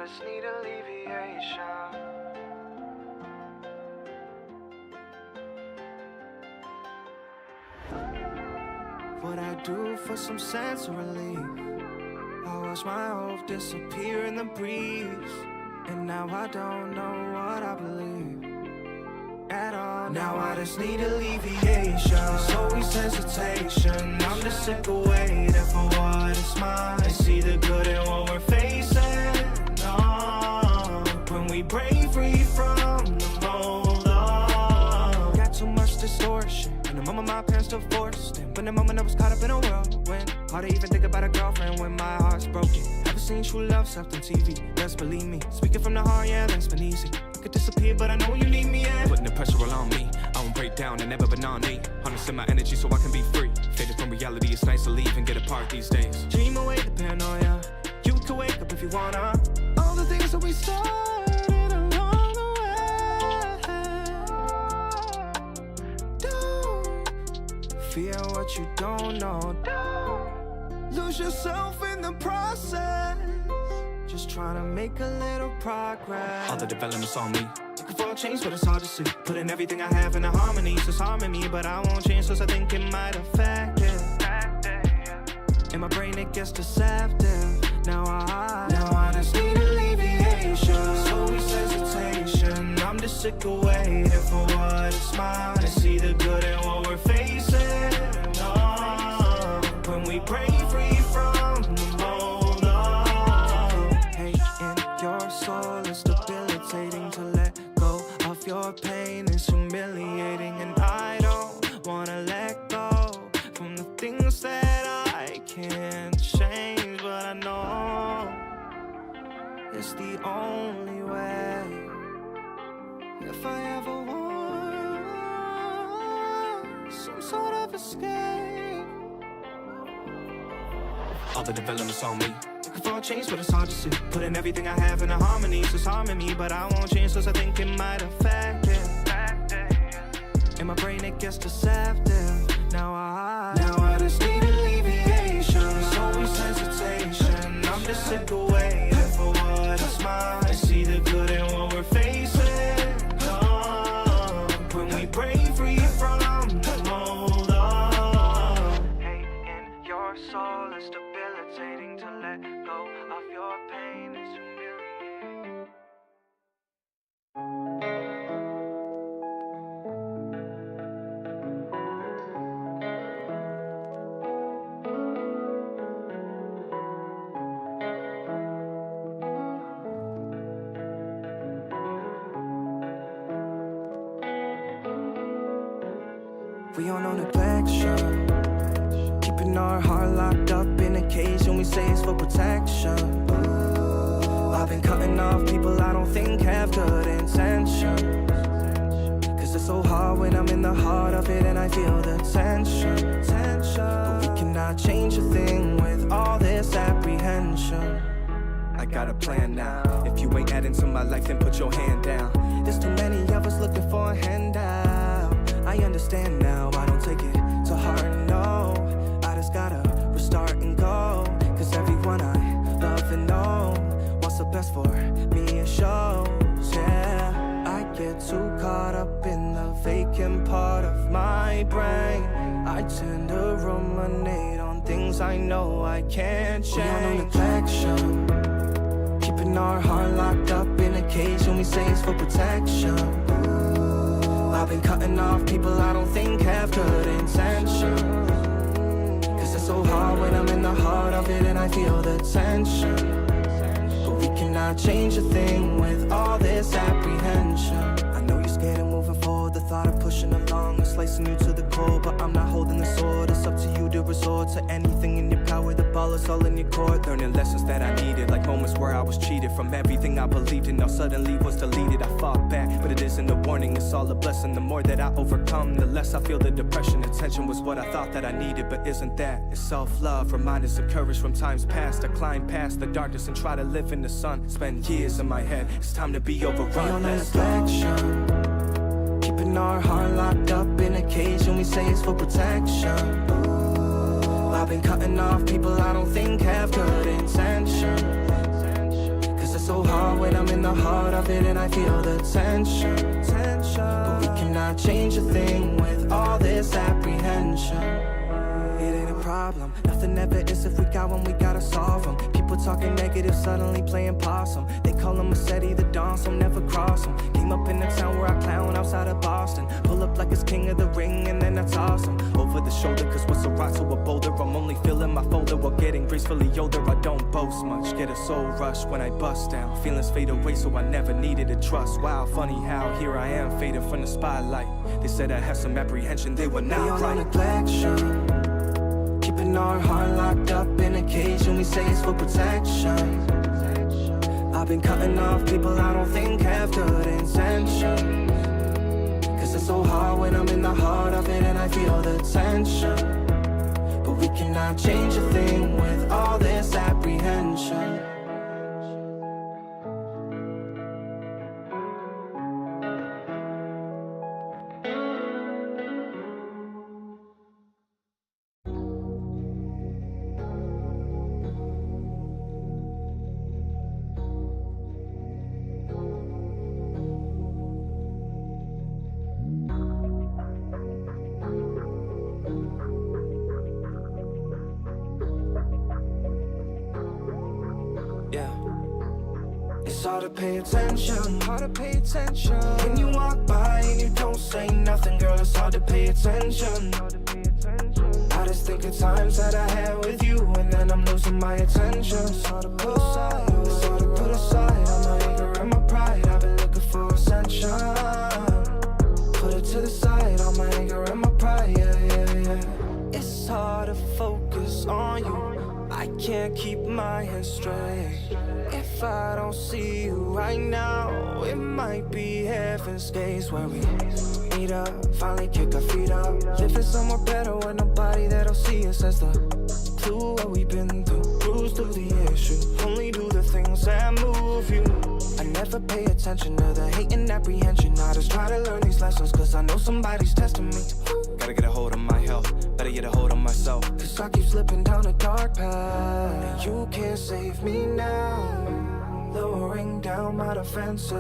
just need alleviation. What I do for some sense of relief, I watch my hope disappear in the breeze, and now I don't know what I believe at all. Now I just need alleviation. There's always hesitation. I'm just sick of waiting for what is mine. I see the good in what we're facing. No, when we break free from the mold, oh, got too much distortion. And the moment my parents divorced, and when the moment I was caught up in a whirlwind, hard to even think about a girlfriend when my heart's broken. Haven't seen true love stuffed on TV, best believe me. Speaking from the heart, yeah, that's been easy. I could disappear, but I know you need me, yeah. Putting the pressure all on me, I won't break down and never been on me. Harnessing my energy so I can be free. Faded from reality, it's nice to leave and get apart these days. Dream away the paranoia, you can wake up if you wanna. All the things that we started along the way. Don't fear what you don't know. Don't lose yourself in the process. Just trying to make a little progress. All the development's on me. Looking for a change, but it's hard to see. Putting everything I have in a harmony, so it's harming me, but I won't change, cause I think it might affect it. In my brain it gets deceptive. Now I just need alleviation. There's always hesitation. I'm just sick of waiting for what is mine. I see the good in what we're facing. Oh, when we break free from the mold, oh, hate in your soul is debilitating. To let go of your pain is humiliating, and I don't wanna let go from the things that I can't change, but I know it's the only way. If I ever want some sort of escape. All the development's on me. Looking for a change, but it's hard to see. Putting everything I have in a harmony, so it's harming me, but I won't change, cause I think it might affect it. In my brain it gets deceptive. Now I just need alleviation. There's always hesitation. I'm just sick of waiting for what is mine. I see the good in what we're facing. Oh, when we break free from the mold, oh, hate in your soul is debilitating. To let go of your pain is humiliating. We on neglection, keeping our heart locked up in a cage, and we say it's for protection. I've been cutting off people I don't think have good intentions, cause it's so hard when I'm in the heart of it and I feel the tension. But we cannot change a thing with all this apprehension. I got a plan now. If you ain't adding to my life, then put your hand down. There's too many of us looking for a handout. I understand now, I don't take it to heart, no. I just gotta restart and go, cause everyone I love and know wants the best for me, it shows, yeah. I get too caught up in the vacant part of my brain. I tend to ruminate on things I know I can't change. We on neglection, keeping our heart locked up in a cage, and we say it's for protection. I've been cutting off people I don't think have good intentions, cause it's so hard when I'm in the heart of it and I feel the tension. But we cannot change a thing with all this apprehension. I know you're scared of moving forward, the thought of pushing along is slicing you to the core, but I'm not holding the sword. It's up to you to resort to anything in your power. The ball is all in your court. Learning lessons that I needed, like moments where I was cheated from everything I believed in. Now suddenly was deleted. I fought back, but it isn't a warning, it's all a blessing. The more that I overcome, the less I feel the depression. Attention was what I thought that I needed, but isn't that? It's self-love, reminders of courage from times past. I climb past the darkness and try to live in the sun. Spend years in my head, it's time to be overrun. Let's go. Keeping our heart locked up in a cage, and we say it's for protection. I've been cutting off people I don't think have good intentions, cause it's so hard when I'm in the heart of it and I feel the tension. But we cannot change a thing with all this apprehension. It ain't a problem, nothing ever is if we got one, we gotta solve them. People talking negative, suddenly playing possum. They call him Massetti the Don, so never cross him. Came up in the town where I clown outside of Boston. Pull up like it's king of the ring and then I toss him over the shoulder, cause what's a rock to a boulder? I'm only filling my folder while getting gracefully older. I don't boast much, get a soul rush when I bust down. Feelings fade away, so I never needed to trust. Wow, funny how here I am, faded from the spotlight. They said I had some apprehension, they were not right. Neglection, keeping our heart locked up in a cage, and we say it's for protection. I've been cutting off people I don't think have good intention. Cause it's so hard when I'm in the heart of it and I feel the tension. But we cannot change a thing with all this apprehension. It's hard to pay attention, when you walk by and you don't say nothing, girl, it's hard to pay attention. I just think of times that I had with you, and then I'm losing my attention. It's hard to put aside, all my anger and my pride. I've been looking for ascension. Put it to the side, all my anger and my pride, yeah. It's hard to focus on you, I can't keep my head straight. If I don't see you right now, it might be heaven's gates where we meet up, finally kick our feet up, living somewhere better with nobody that'll see us as the clue what we've been through, cruise through the issue, only do the things that move you. I never pay attention to the hate and apprehension. I just try to learn these lessons, cause I know somebody's testing me. Gotta get a hold of my health, better get a hold of myself, cause I keep slipping down a dark path, and you can't save me now. Lowering down my defenses,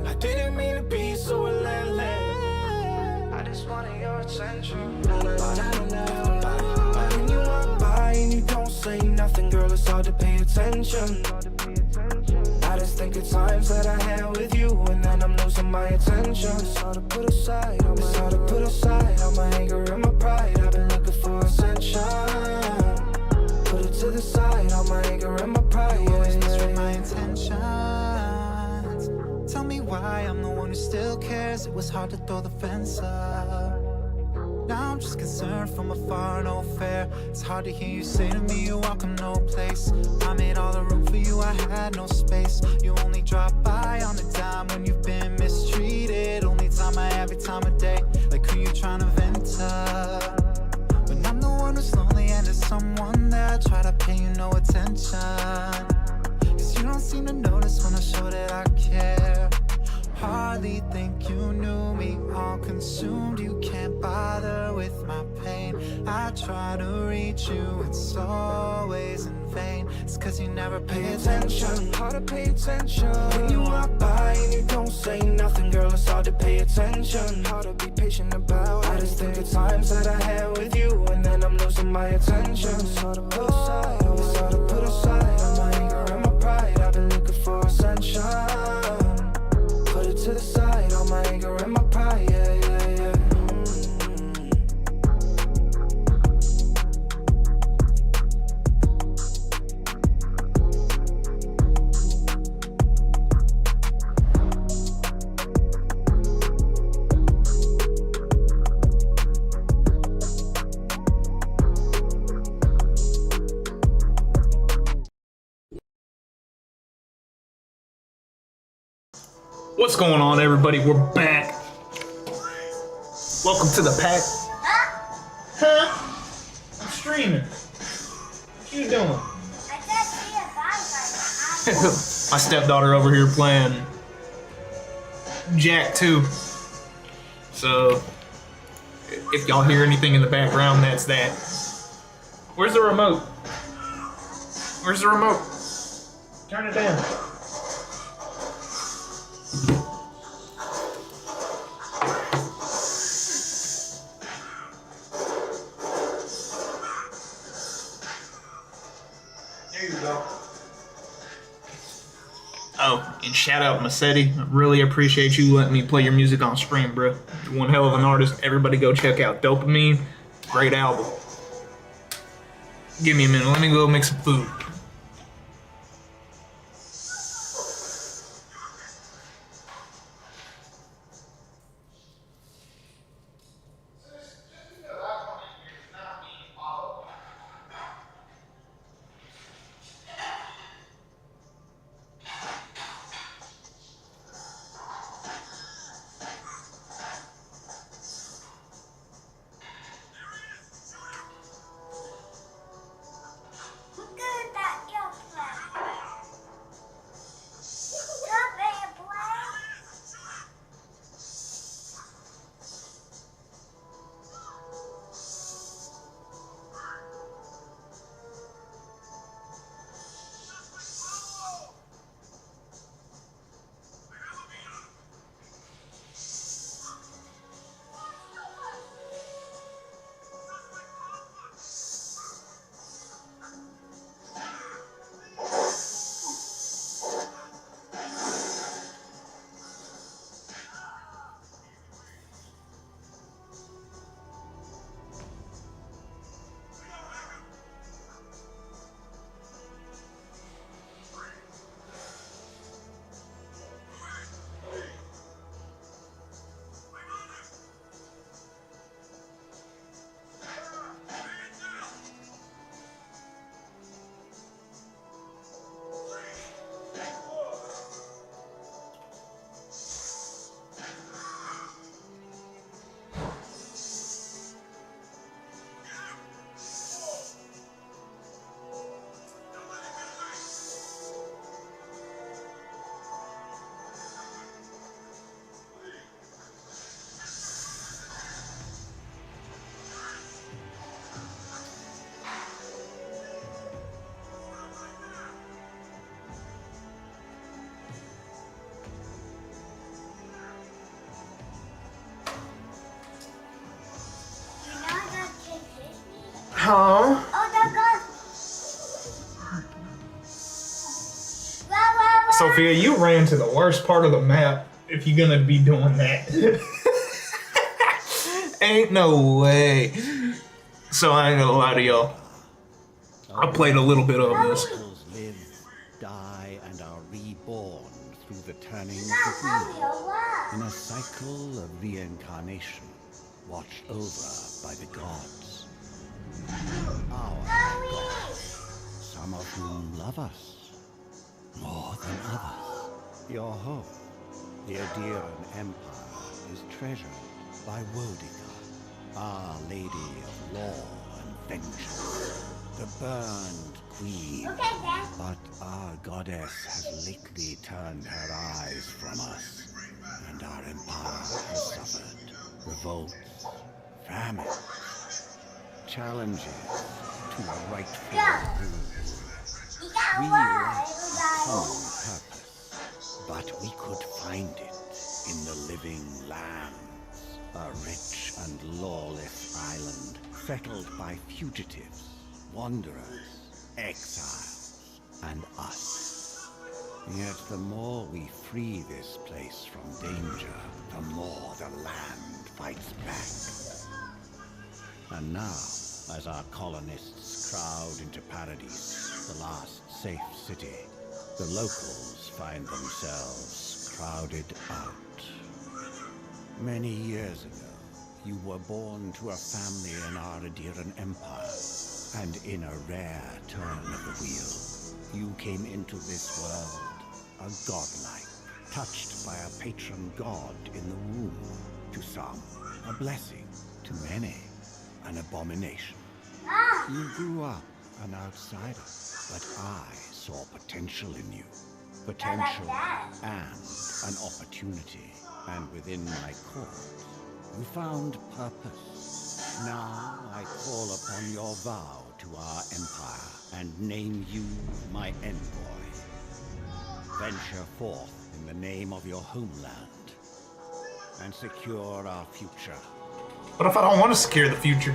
I didn't mean to be so relentless, I just wanted your attention. When you walk by and you don't say nothing, girl, it's hard to pay attention. I just think of times that I had with you, and then I'm losing my attention. It's hard to put aside, all my anger and my pride. I've been looking for ascension. Put it to the side, all my anger and my pride. Always misread my intentions. Tell me why I'm the one who still cares. It was hard to throw the fence up. Now I'm just concerned from afar, no fair. It's hard to hear you say to me you're welcome no place. I made all the room for you, I had no space. You only drop by on the dime when you've been mistreated. Only time I have your time of day, like who you trying to vent to. When I'm the one who's lonely and there's someone there, I try to pay you no attention, cause you don't seem to notice when I show that I care. Hardly think you knew me, all consumed. You can't bother with my pain. I try to reach you, it's always in vain. It's cause you never pay attention. Hard to pay attention when you walk by and you don't say nothing, girl, it's hard to pay attention. Hard to be patient about, I just think of times that I had with you, and then I'm losing my attention. It's hard to put aside, all my anger and my pride. I've been looking for ascension. Put it to the side, all my anger and my pride, yeah. What's going on, everybody? We're back. Welcome to the pack. Huh? I'm streaming. What you doing? My stepdaughter over here playing Jack 2. So, if y'all hear anything in the background, that's that. Where's the remote? Where's the remote? Turn it down. And shout out Massetti. I really appreciate you letting me play your music on stream, bro. You're one hell of an artist. Everybody go check out Dopamine. Great album. Give me a minute. Let me go make some food. Huh? Sophia, you ran to the worst part of the map if you're gonna be doing that. Ain't no way. So I ain't gonna lie to y'all. I played a little bit of this. Souls live, die, and are reborn through the turning of the wheel in a cycle of reincarnation watched over by the gods. Our gods, some of whom love us more than others. Your home, the Adiran Empire, is treasured by Wodica, Our Lady of Law and Vengeance, the burned queen. But our goddess has lately turned her eyes from us, and our empire has suffered revolts, famine, challenges to rightful rule. We lack a common purpose, but we could find it in the living lands, a rich and lawless island settled by fugitives, wanderers, exiles, and us. Yet the more we free this place from danger, the more the land fights back. And now, as our colonists crowd into Paradise, the last safe city, the locals find themselves crowded out. Many years ago, you were born to a family in our Adiran Empire, and in a rare turn of the wheel, you came into this world a godlike, touched by a patron god in the womb. To some, a blessing; to many, an abomination. You grew up an outsider, but I saw potential in you. Potential and an opportunity. And within my court, you found purpose. Now I call upon your vow to our empire and name you my envoy. Venture forth in the name of your homeland and secure our future. What if I don't want to secure the future?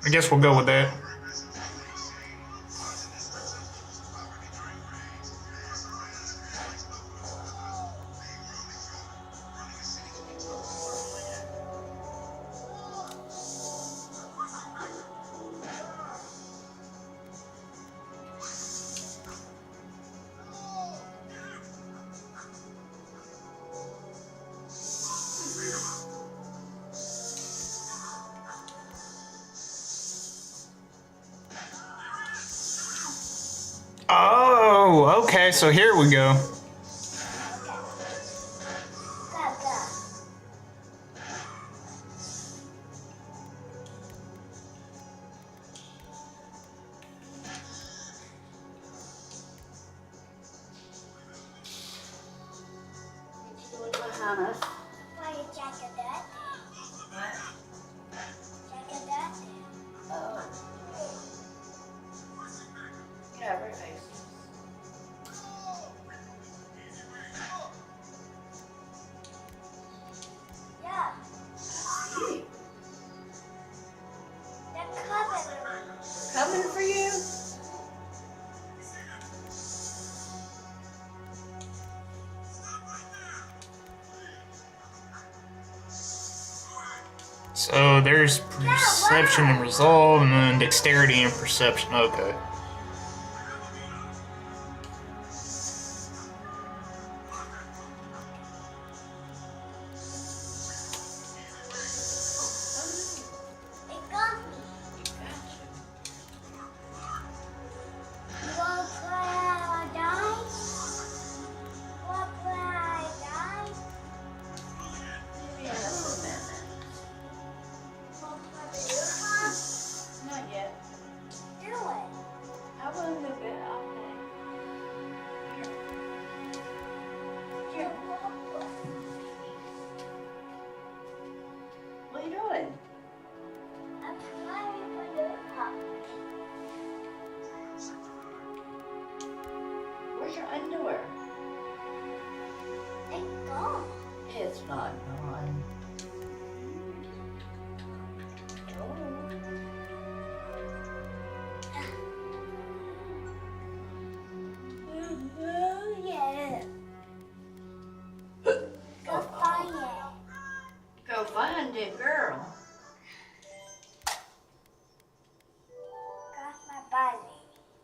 I guess we'll go with that. Oh, okay, so here we go. Why you jacket that? What? Jacket that? Oh. Yeah, very nice. Yeah. They're coming. Coming for you? So there's perception and resolve, and then dexterity and perception. Okay. It got me. It got you. You wanna play or die? Wanna play or die? Maybe another minute. Wanna play the one? Not yet. Do it. I will in a bit. Okay. Here. Here. What are you doing? I'm trying for the pup. Where's your underwear? It's gone. It's not gone. Oh, yeah. Go find it. Go find it, girl. Scratch my belly.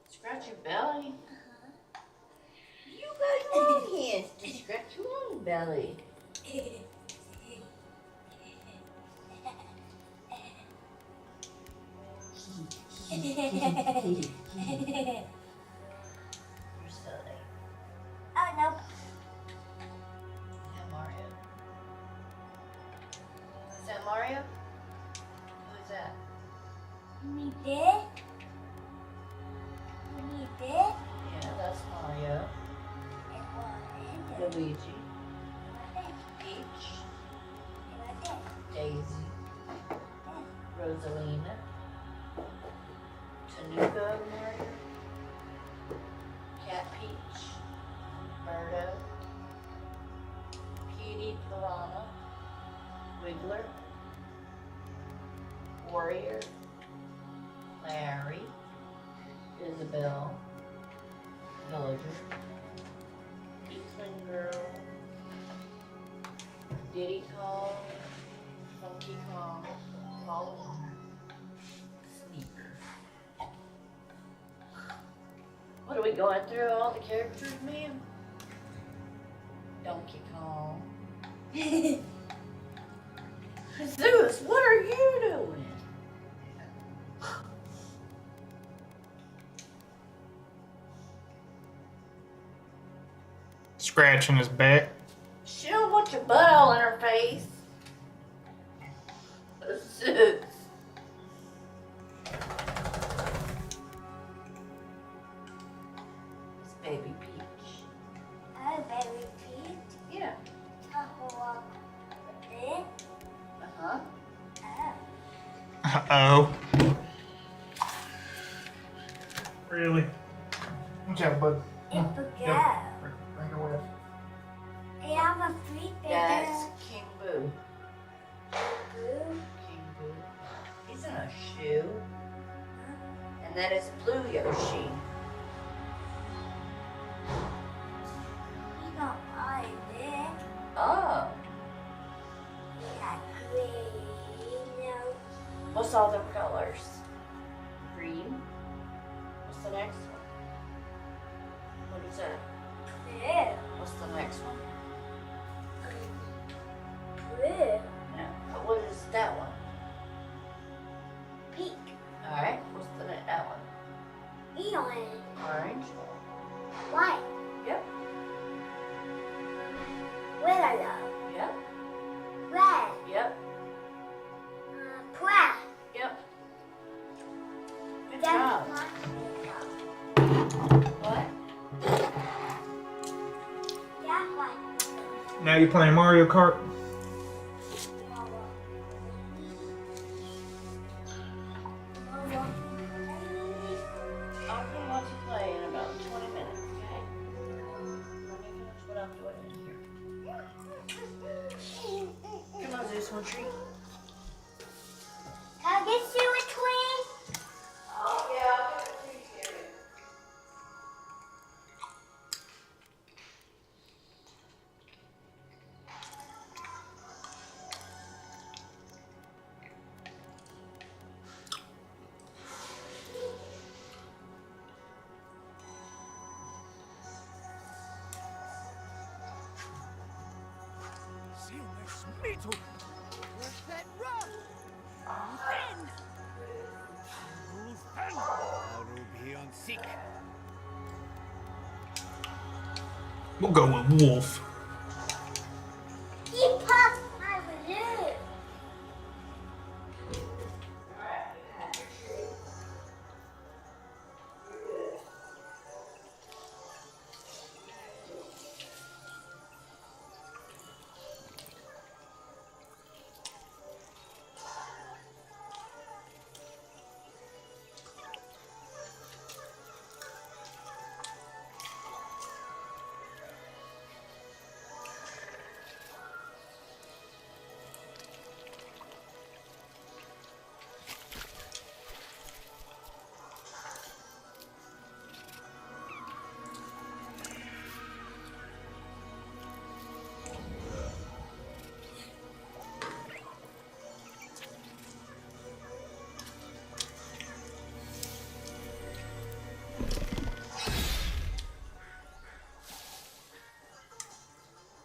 Scratch your belly? You got long hands to scratch your own belly. You're silly. Oh, no. Is that Mario? Is that Mario? Who is that? Me did? Me did? Yeah, that's Mario. Luigi. Peach. Daisy. Rosalina. Tanuka Mario. Cat Peach. Birdo. Petey Piranha. Wiggler. Warrior. Larry. Isabel. Villager. Eastman Girl. Diddy Kong. Funky Kong. Colin. Sneaker. What are we going through? All the characters, ma'am? Donkey Kong. Zeus, what are you doing? Scratching his back. She don't want your butt all in her face. Zeus. It's Baby Peach. Oh, Baby Peach? Yeah. Uh-huh. Uh-oh. Really? Watch out, bud. It's a Yep. girl. Bring her with. I have a sweet baby. That's King Boo. Boo? King Boo. He's in a Shoe. And that is blue Yoshi. You don't like it. Oh. You got green. What's all them colors? Green. What's the next one? What is that? Blue. What's the next one? Blue. No. What is that one? Pink. Alright. What's that one? Orange. Orange. White. Yep. Yellow. Yep. Red. Yep. Black. Yep. Good That's job. my favorite. What? That's my Now you playing Mario Kart? I'll come watch you play in about 20 minutes, okay? Let me finish what I'm doing in here. Come on, Zeus, one treat. Can I get you a twin? Oh, yeah, I'll get a treat here. We'll go with Wolf. He popped my balloon.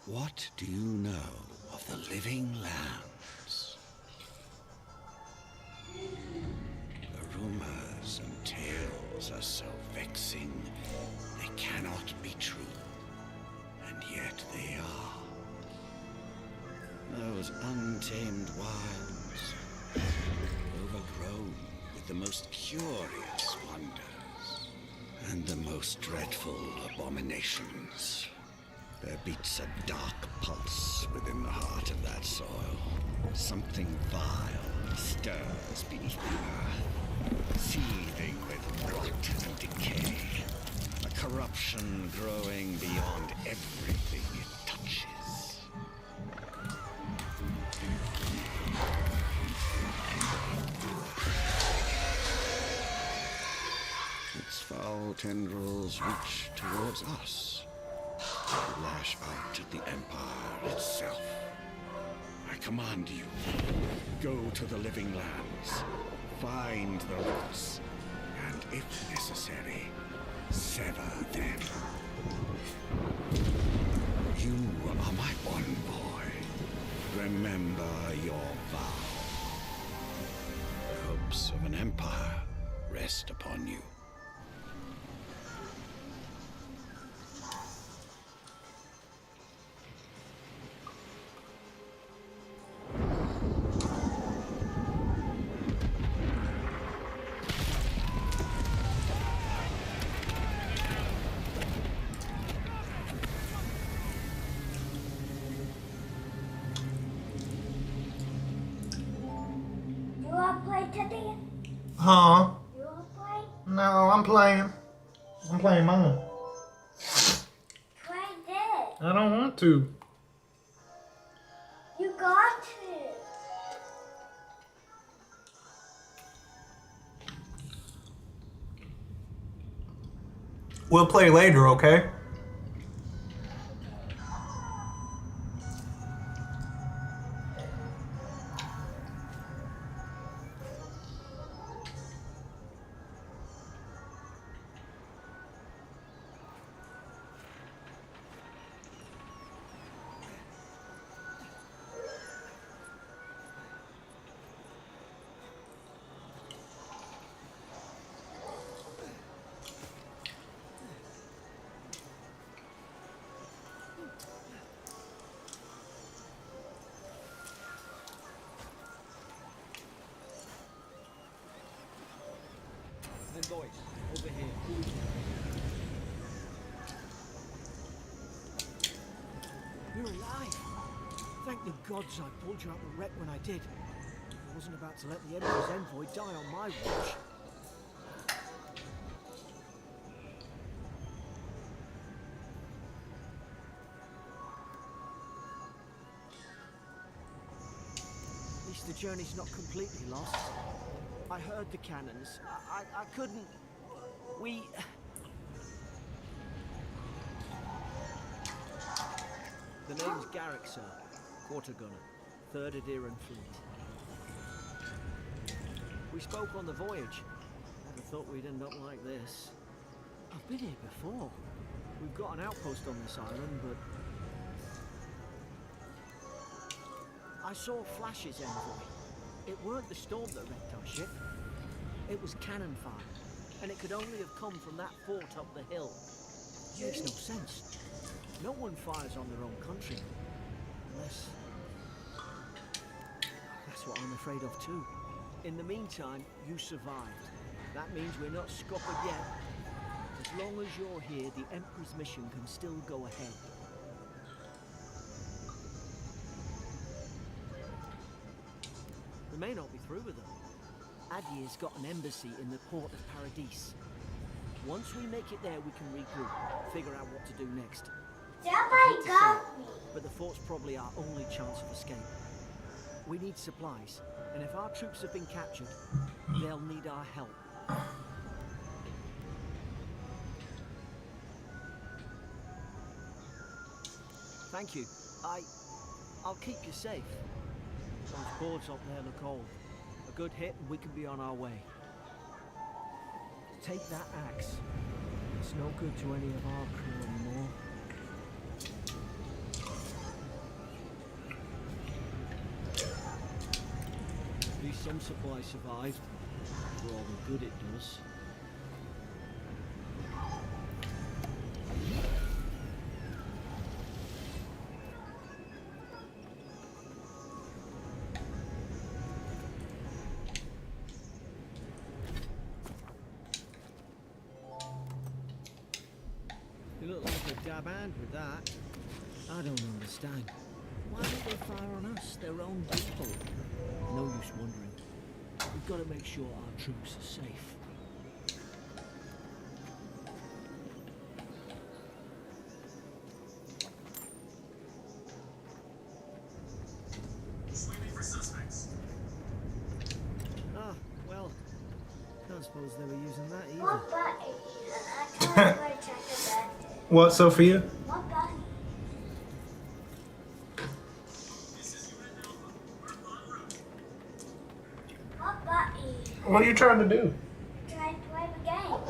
What do you know of the living lands? The rumors and tales are so vexing, they cannot be true. And yet they are. Those untamed wilds, overgrown with the most curious wonders and the most dreadful abominations. There beats a dark pulse within the heart of that soil. Something vile stirs beneath the earth, seething with rot and decay. A corruption growing beyond everything it touches. Its foul tendrils reach towards us. To lash out at the Empire itself. I command you, go to the living lands, find the roots, and if necessary, sever them. You are my one boy. Remember your vow. The hopes of an empire rest upon you. You wanna play today? Huh? You wanna play? No, I'm playing. I'm playing mine. Play this. I don't want to. You got to. We'll play later, okay? Then boys, over here. You're alive. Thank the gods I pulled you out the wreck when I did. I wasn't about to let the Emperor's envoy die on my watch. At least the journey's not completely lost. I heard the cannons. I couldn't... We... The name's Garrick, sir. Quarter gunner. 3rd Adherent Fleet. We spoke on the voyage. Never thought we'd end up like this. I've been here before. We've got an outpost on this island, but... I saw Flash's envoy. It weren't the storm that wrecked our ship. It was cannon fire, and it could only have come from that fort up the hill. Makes no sense. No one fires on their own country, unless... That's what I'm afraid of too. In the meantime, you survived. That means we're not scuppered yet. As long as you're here, the Emperor's mission can still go ahead. We may not be through with them. Adir's got an embassy in the port of Paradis. Once we make it there, we can regroup, figure out what to do next. Somebody got me. But the fort's probably our only chance of escape. We need supplies, and if our troops have been captured, they'll need our help. Thank you. I'll keep you safe. Those boards up there look old. A good hit and we can be on our way. Take that axe. It's no good to any of our crew anymore. At least some supplies survived. For all the good it does. You look like a dab hand with that. I don't understand. Why don't they fire on us, their own people? No use wondering. We've got to make sure our troops are safe. Ah, well, can't suppose they were using that either. What button? I can't quite check the button. What, Sophia? What button? What button? What are you trying to do? Try to play the game.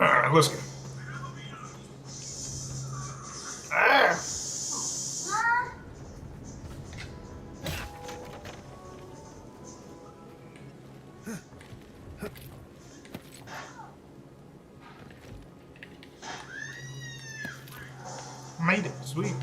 Alright, let's go. Ah! Mom? Made it. Sweet.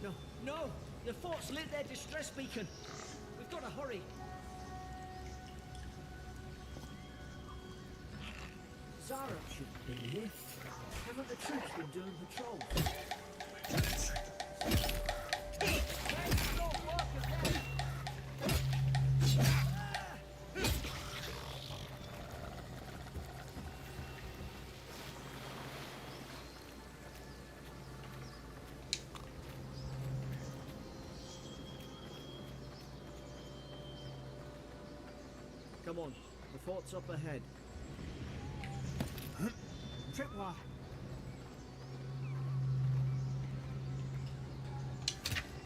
No, no! The fort's lit their distress beacon. We've got to hurry. Zara shouldn't be here. Haven't the troops been doing patrols? Come on, the fort's up ahead. Tripwire.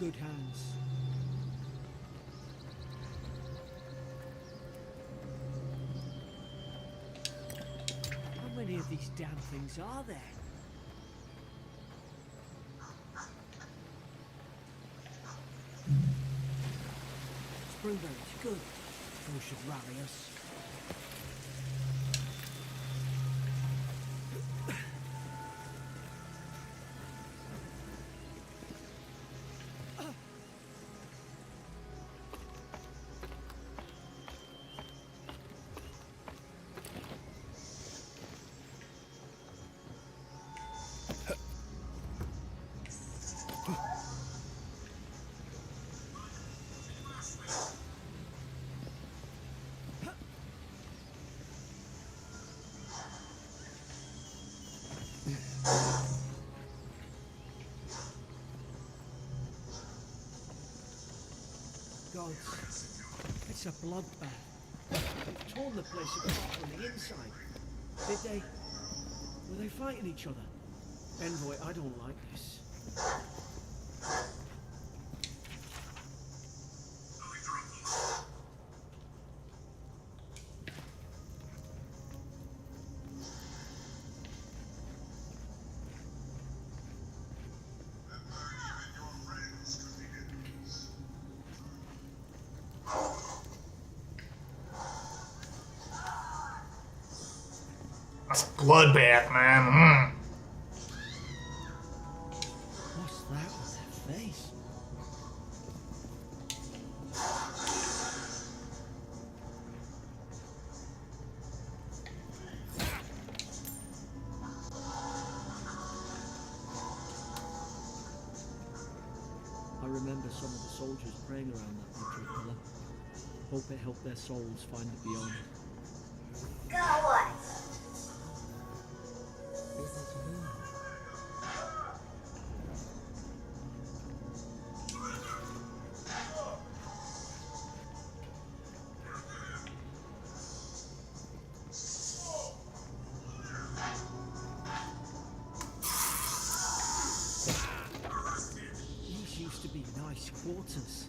Good hands. How many of these damn things are there? Springberries, good. Those should rally us. Gods, it's a bloodbath. They've torn the place apart from the inside. Were they fighting each other? Envoy, I don't like this. That's a bloodbath, man. What's that on their face? I remember some of the soldiers praying around that victory pillar. Hope it helped their souls find the beyond. Go away. These used to be nice quarters.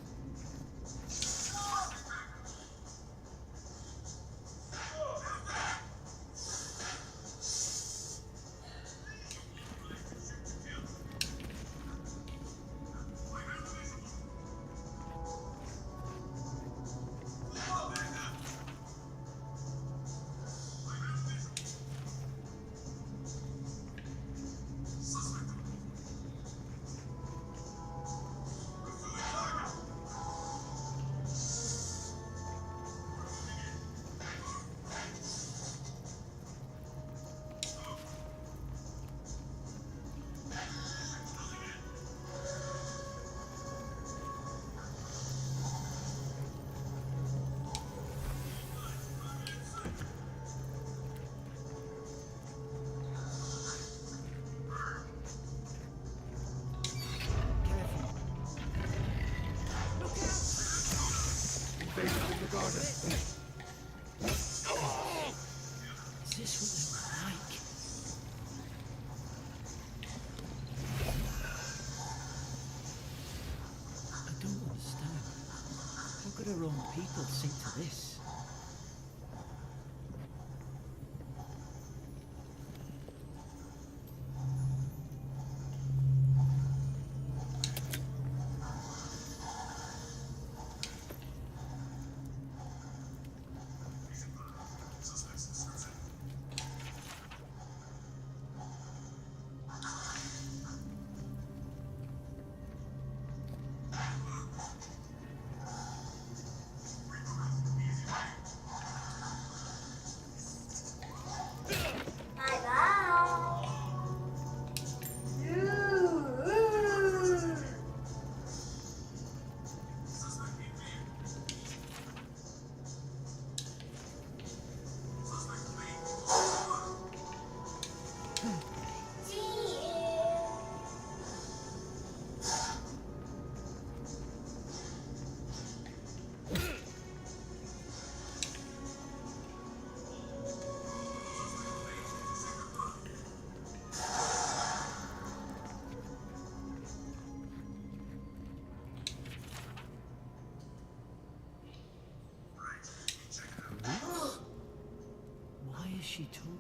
Is this what they were like? I don't understand. How could our own people sink to this?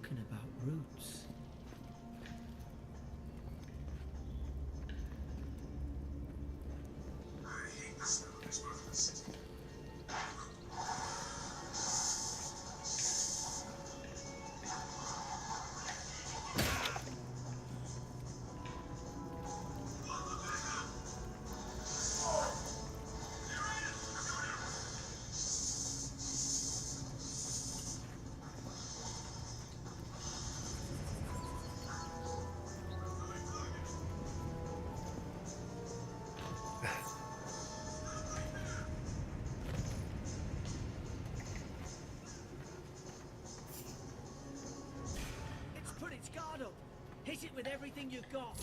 Talking about roots. It's put its guard up. Hit it with everything you've got.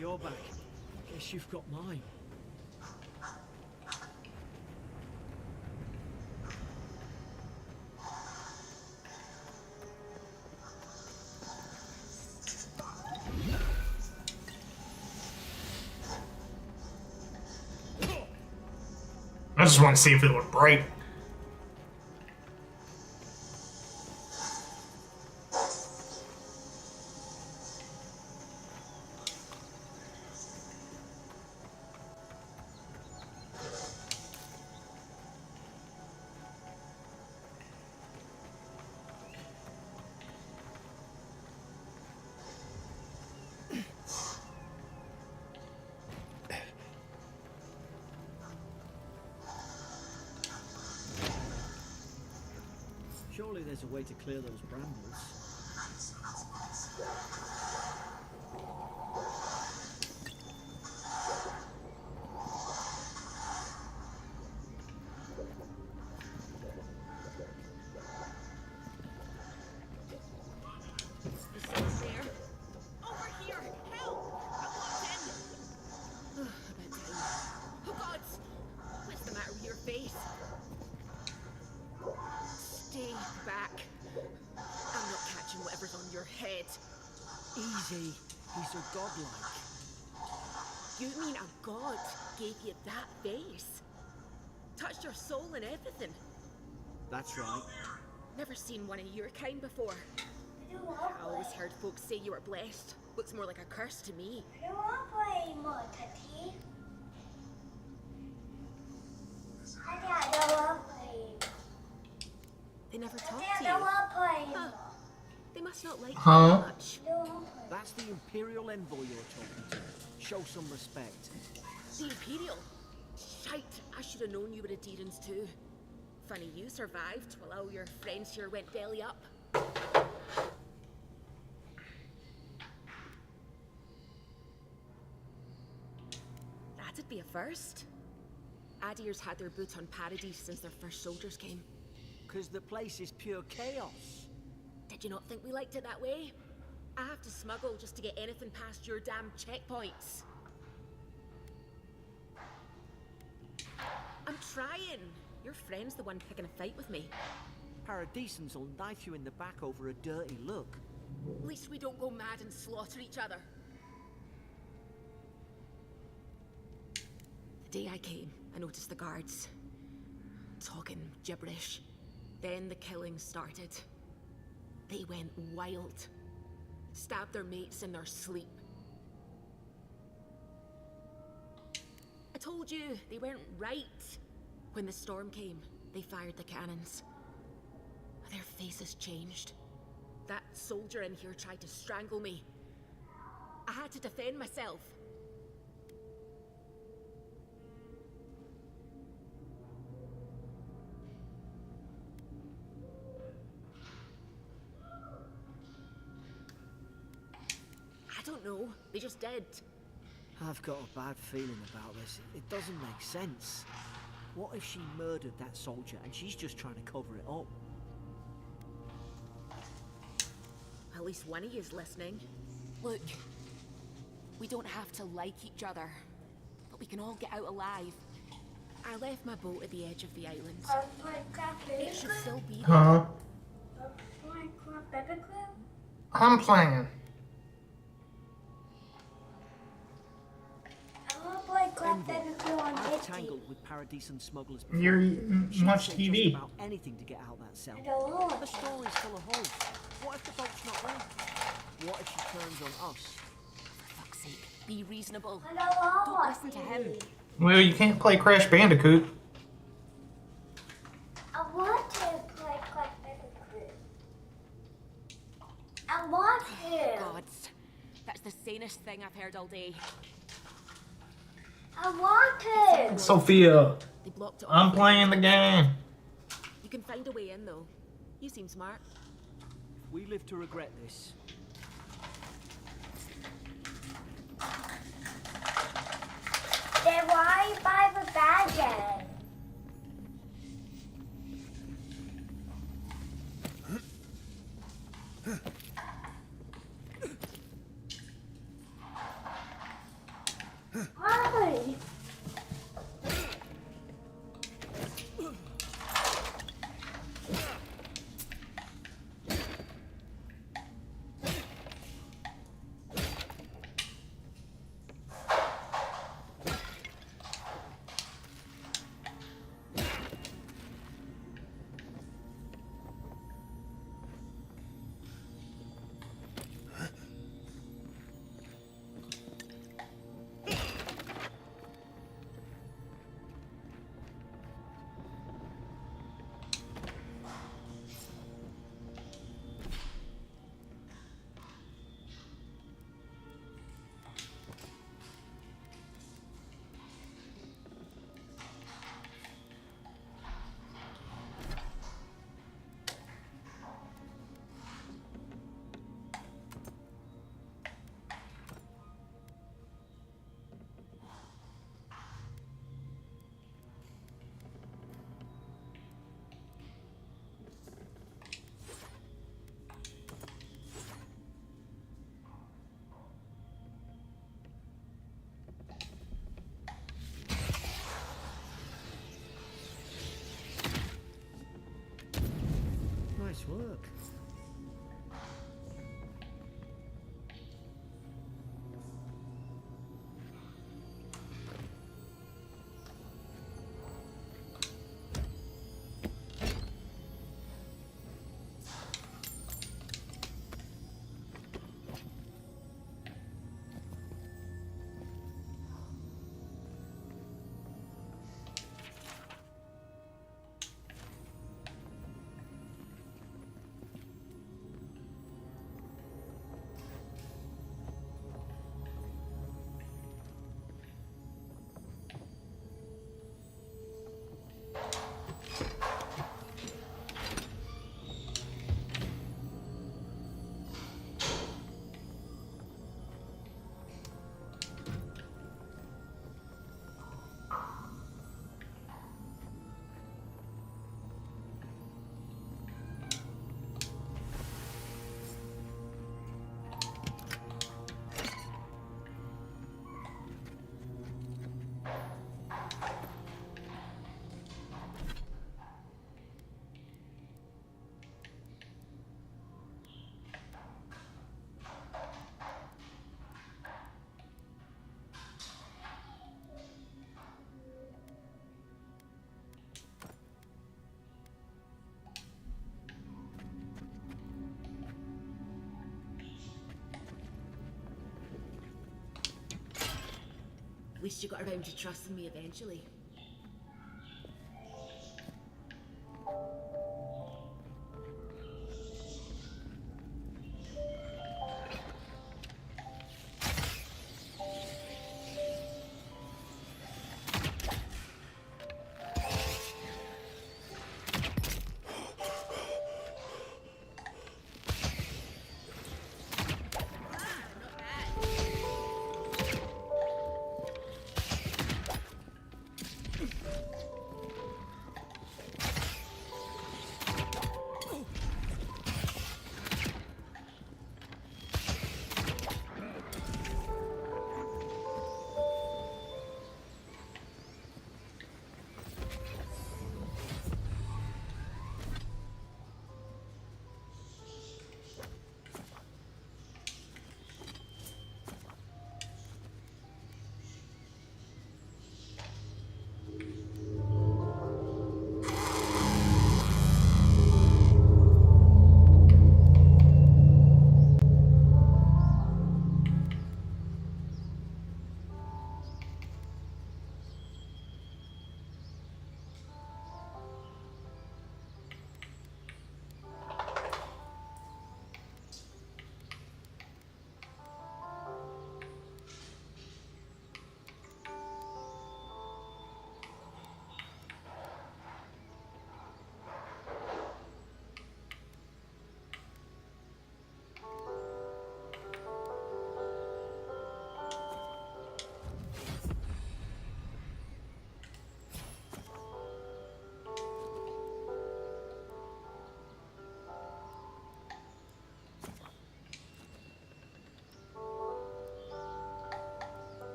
Your back. Guess you've got mine. I just want to see if it would break. Surely there's a way to clear those brambles. Easy. He's a godlike. You mean a god gave you that face? Touched your soul and everything? That's right. Never seen one of your kind before. I always heard folks say you were blessed. Looks more like a curse to me. I don't want to play more, Tati. I don't want to play. They never talk I to don't you. want to play Huh. more. They must not like you Huh? much. I don't want to play. That's the Imperial envoy you're talking to. Show some respect. The Imperial? Shite, I should have known you were a Deerans too. Funny you survived while all your friends here went belly up. That'd be a first. Adir's had their boot on Paradise since their first soldiers came. 'Cause the place is pure chaos. Did you not think we liked it that way? I have to smuggle just to get anything past your damn checkpoints. I'm trying. Your friend's the one picking a fight with me. Paradisans will knife you in the back over a dirty look. At least we don't go mad and slaughter each other. The day I came, I noticed the guards talking gibberish. Then the killing started. They went wild. Stab their mates in their sleep. I told you, they weren't right. When the storm came, they fired the cannons. Their faces changed. That soldier in here tried to strangle me. I had to defend myself. I don't know. They just did. I've got a bad feeling about this. It doesn't make sense. What if she murdered that soldier and she's just trying to cover it up? At least one of you is listening. Look, we don't have to like each other, but we can all get out alive. I left my boat at the edge of the island. It should still be there. Huh? I'm playing. I've tangled with Paradisen smugglers before. You She'd watch say TV. just about anything to get out that cell. The story's full of holes. What if the boat's not there? What if she turns on us? For fuck's sake, be reasonable. Don't listen to him. Well, you can't play Crash Bandicoot. I want to play Crash Bandicoot. I want to. Gods, that's the sanest thing I've heard all day. I want to. Sophia, They blocked it I'm off. playing the game. You can find a way in, though. You seem smart. We live to regret this. Then why buy the bag then? Why? least you got around to trusting me eventually.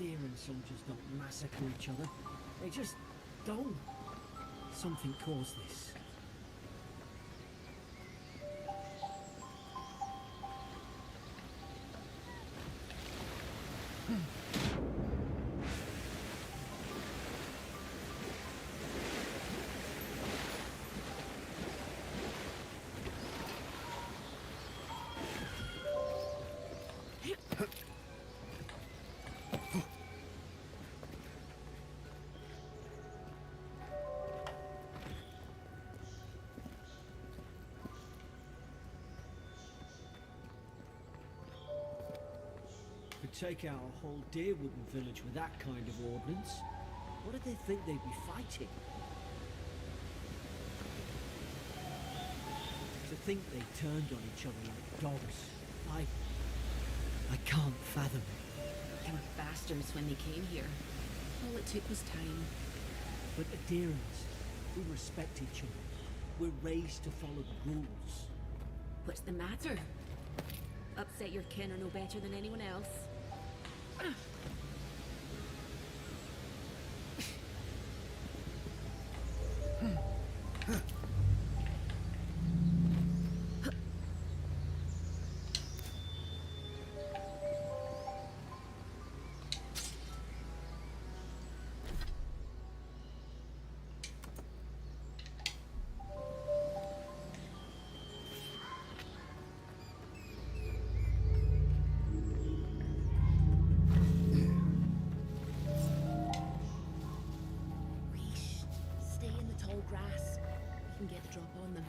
Adherent soldiers don't massacre each other. They just don't. Something caused this. Could take out a whole deerwoodin village with that kind of ordnance. What did they think they'd be fighting? To think they turned on each other like dogs. I can't fathom it. They were bastards when they came here. All it took was time. But adherents, we respect each other. We're raised to follow the rules. What's the matter? Upset your kin are no better than anyone else. Grass. We can get the drop on them.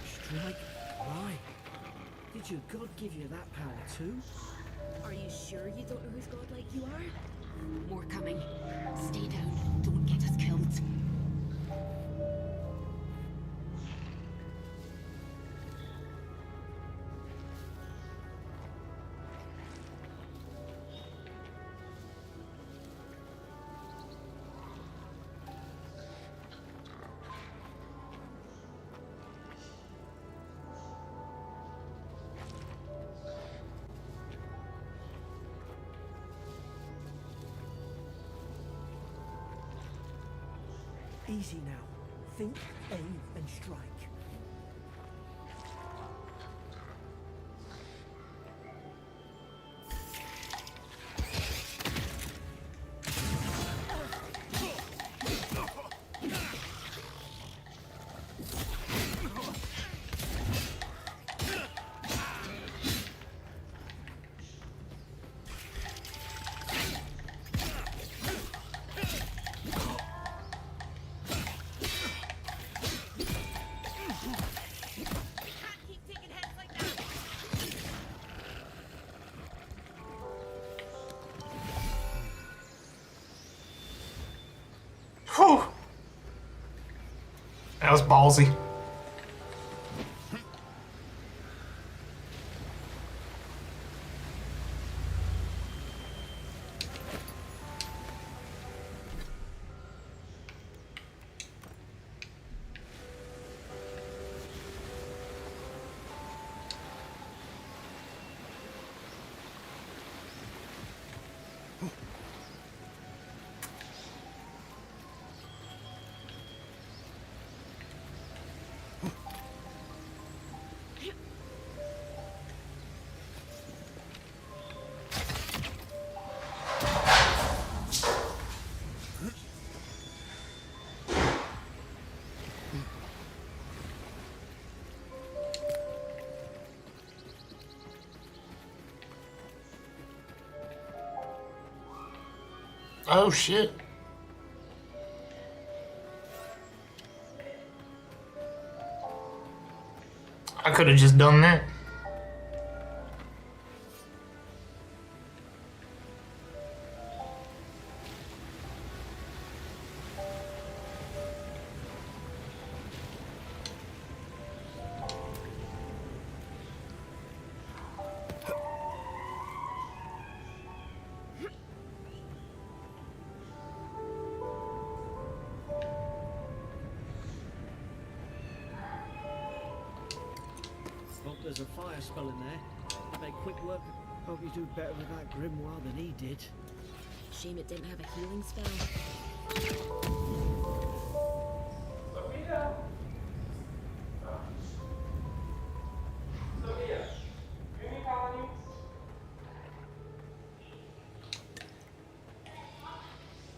Strike? Why? Did your god give you that power too? Are you sure you don't know who's godlike you are? More coming. Stay down. Don't get us killed. Easy now. Think, aim, and strike. Whew. That was ballsy. Oh shit. I could have just done that. Hope there's a fire spell in there. Make quick work. Hope you do better with that grimoire than he did. Shame it didn't have a healing spell.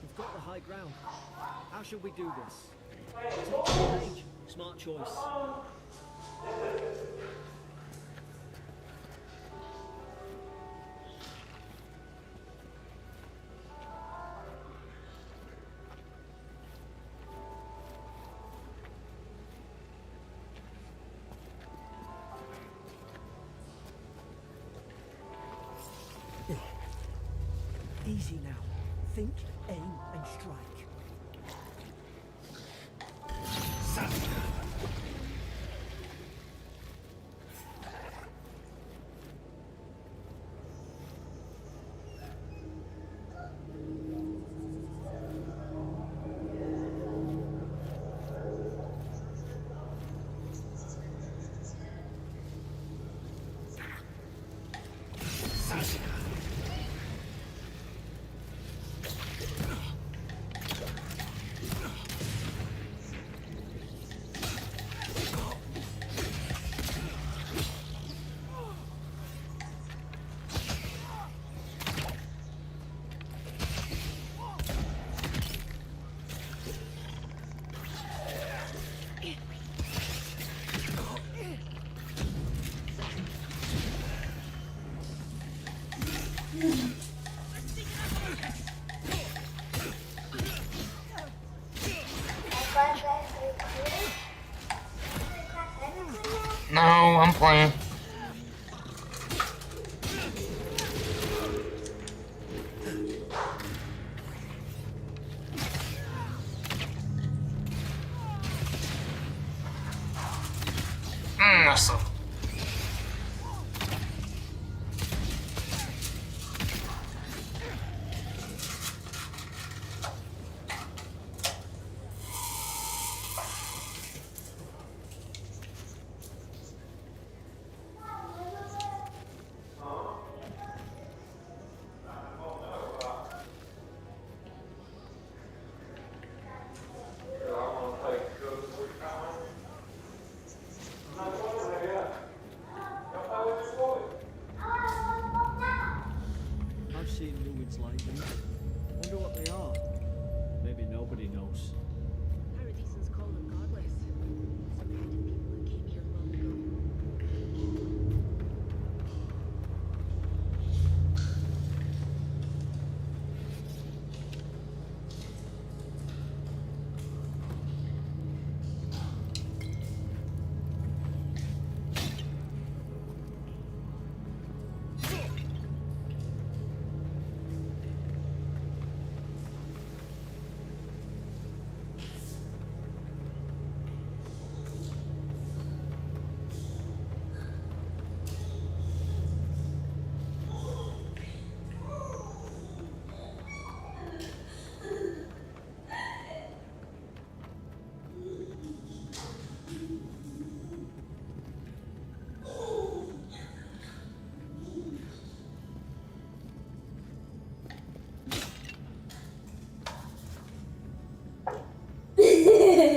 We've got the high ground. How should we do this? Take the range. Smart choice. Easy now. Think, aim, and strike. No, I'm playing. That's so.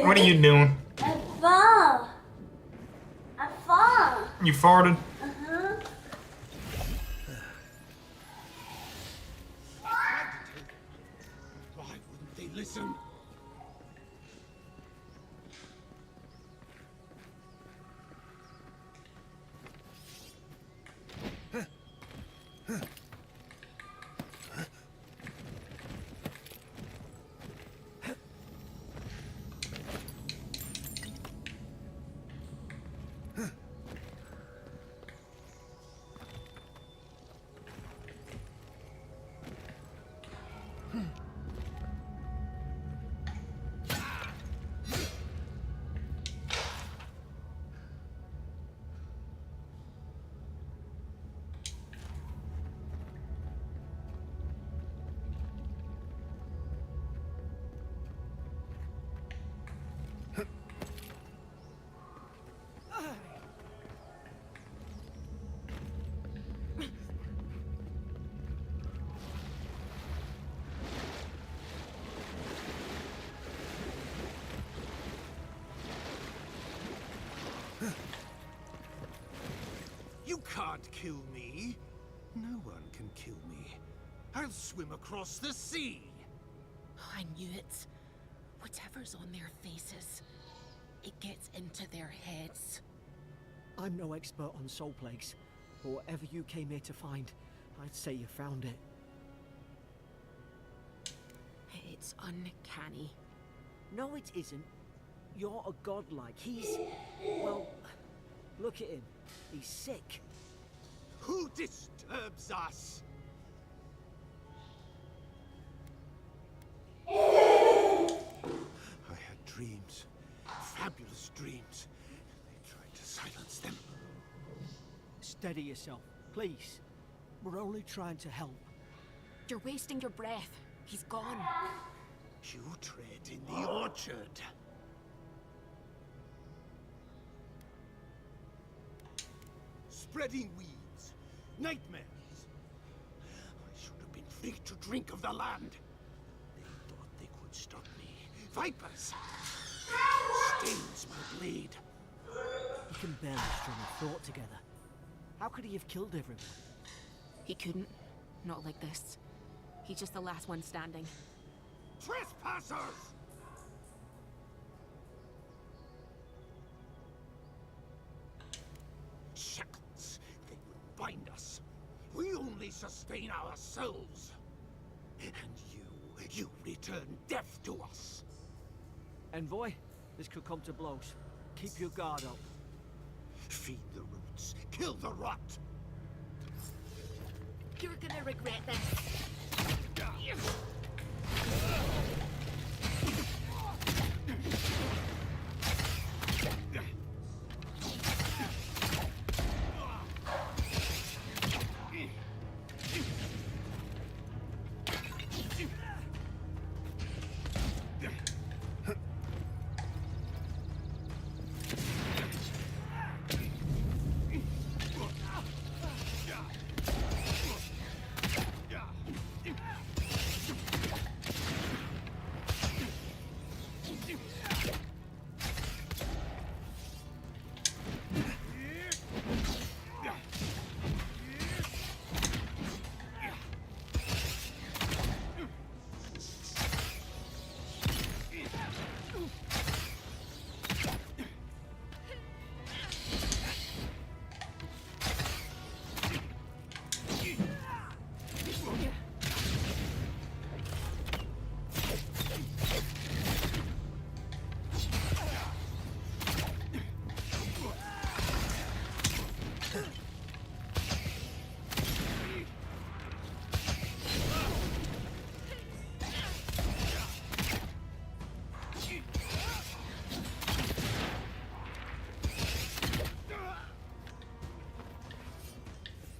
What are you doing? I fall. I fall. You farted? Uh-huh. Why wouldn't they listen? You can't kill me. No one can kill me. I'll swim across the sea. Oh, I knew it. Whatever's on their faces, it gets into their heads. I'm no expert on soul plagues, but whatever you came here to find, I'd say you found it. It's uncanny. No, it isn't. You're a godlike. He's... well, look at him. He's sick. Who disturbs us? I had dreams. Fabulous dreams. They tried to silence them. Steady yourself, please. We're only trying to help. You're wasting your breath. He's gone. You tread in the orchard. Spreading weeds. Nightmares. I should have been free to drink of the land. They thought they could stop me. Vipers! Stings my blade. He can barely string a thought together. How could he have killed everyone? He couldn't. Not like this. He's just the last one standing. Trespassers! Shackles. They would bind us. We only sustain ourselves. And you return death to us. Envoy, this could come to blows. Keep your guard up. Feed the roots. Kill the rot. You're gonna regret this.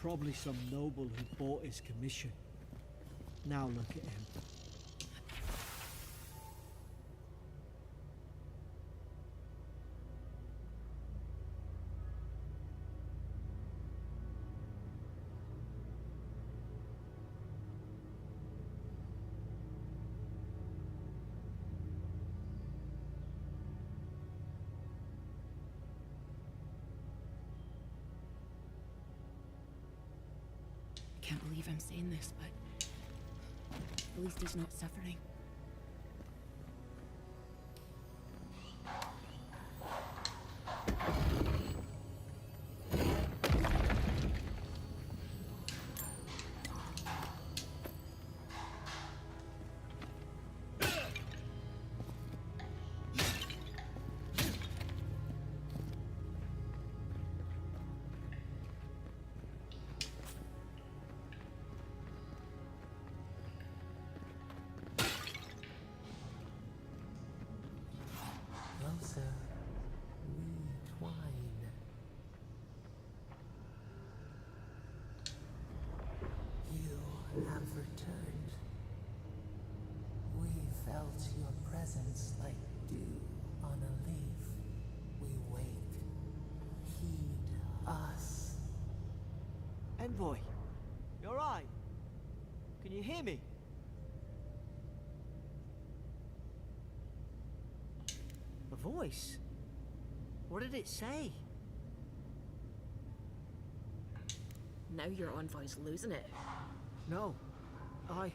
Probably some noble who bought his commission. Now look at him. can't believe I'm saying this, but at least he's not suffering. Closer, we twine. You have returned. We felt your presence like dew on a leaf. We wake. Heed us. Envoy, you alright? Can you hear me? A voice? What did it say? Now your envoy's losing it. No, I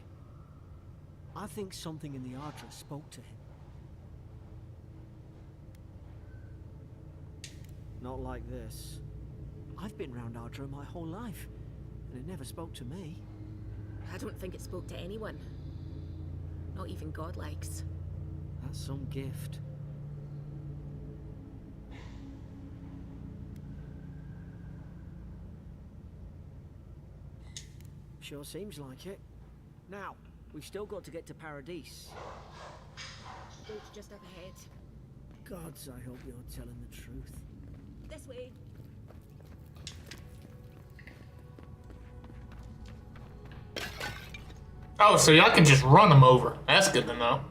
think something in the Ardra spoke to him. Not like this. I've been round Ardra my whole life, and it never spoke to me. I don't think it spoke to anyone. Not even godlikes. That's some gift. Sure seems like it. Now, we've still got to get to Paradise. Boat's just up ahead. Gods, I hope you're telling the truth. This way. Oh, so y'all can just run them over. That's good to know.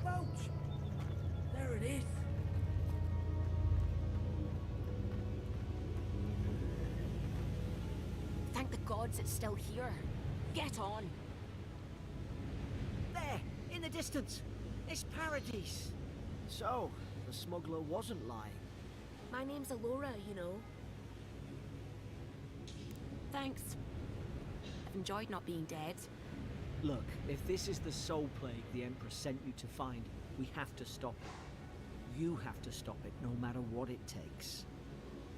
Boat! There it is. Thank the gods it's still here. Get on. There, in the distance. It's Paradise. So, the smuggler wasn't lying. My name's Alora, you know. Thanks. I've enjoyed not being dead. Look, if this is the soul plague the Emperor sent you to find, we have to stop it. You have to stop it, no matter what it takes.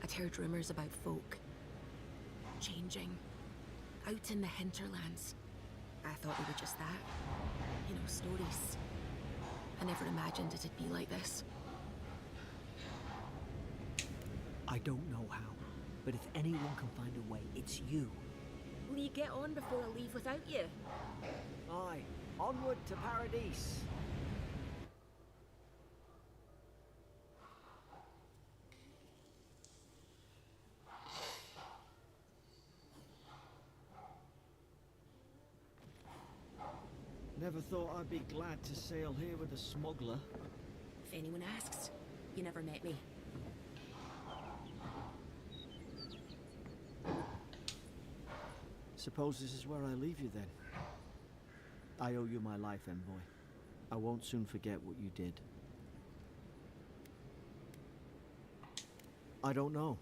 I'd heard rumors about folk changing out in the hinterlands. I thought they were just that. You know, stories. I never imagined it'd be like this. I don't know how, but if anyone can find a way, it's you. Will you get on before I leave without you? Aye, onward to Paradise. Never thought I'd be glad to sail here with a smuggler. If anyone asks, you never met me. Suppose this is where I leave you then. I owe you my life, Envoy. I won't soon forget what you did. I don't know.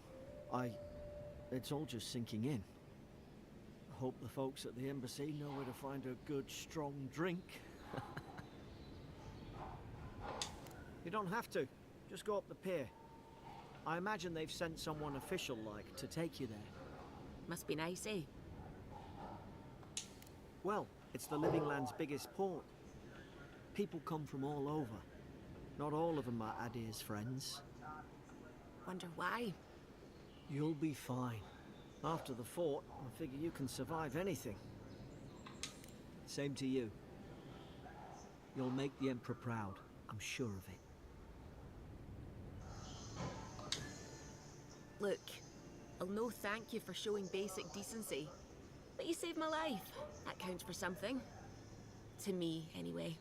It's all just sinking in. I hope the folks at the embassy know where to find a good, strong drink. You don't have to. Just go up the pier. I imagine they've sent someone official-like to take you there. Must be nice, eh? Well, it's the Living Land's biggest port. People come from all over. Not all of them are Adir's friends. Wonder why? You'll be fine. After the fort, I figure you can survive anything. Same to you. You'll make the Emperor proud. I'm sure of it. Look, I'll no thank you for showing basic decency. But you saved my life. That counts for something. To me, anyway.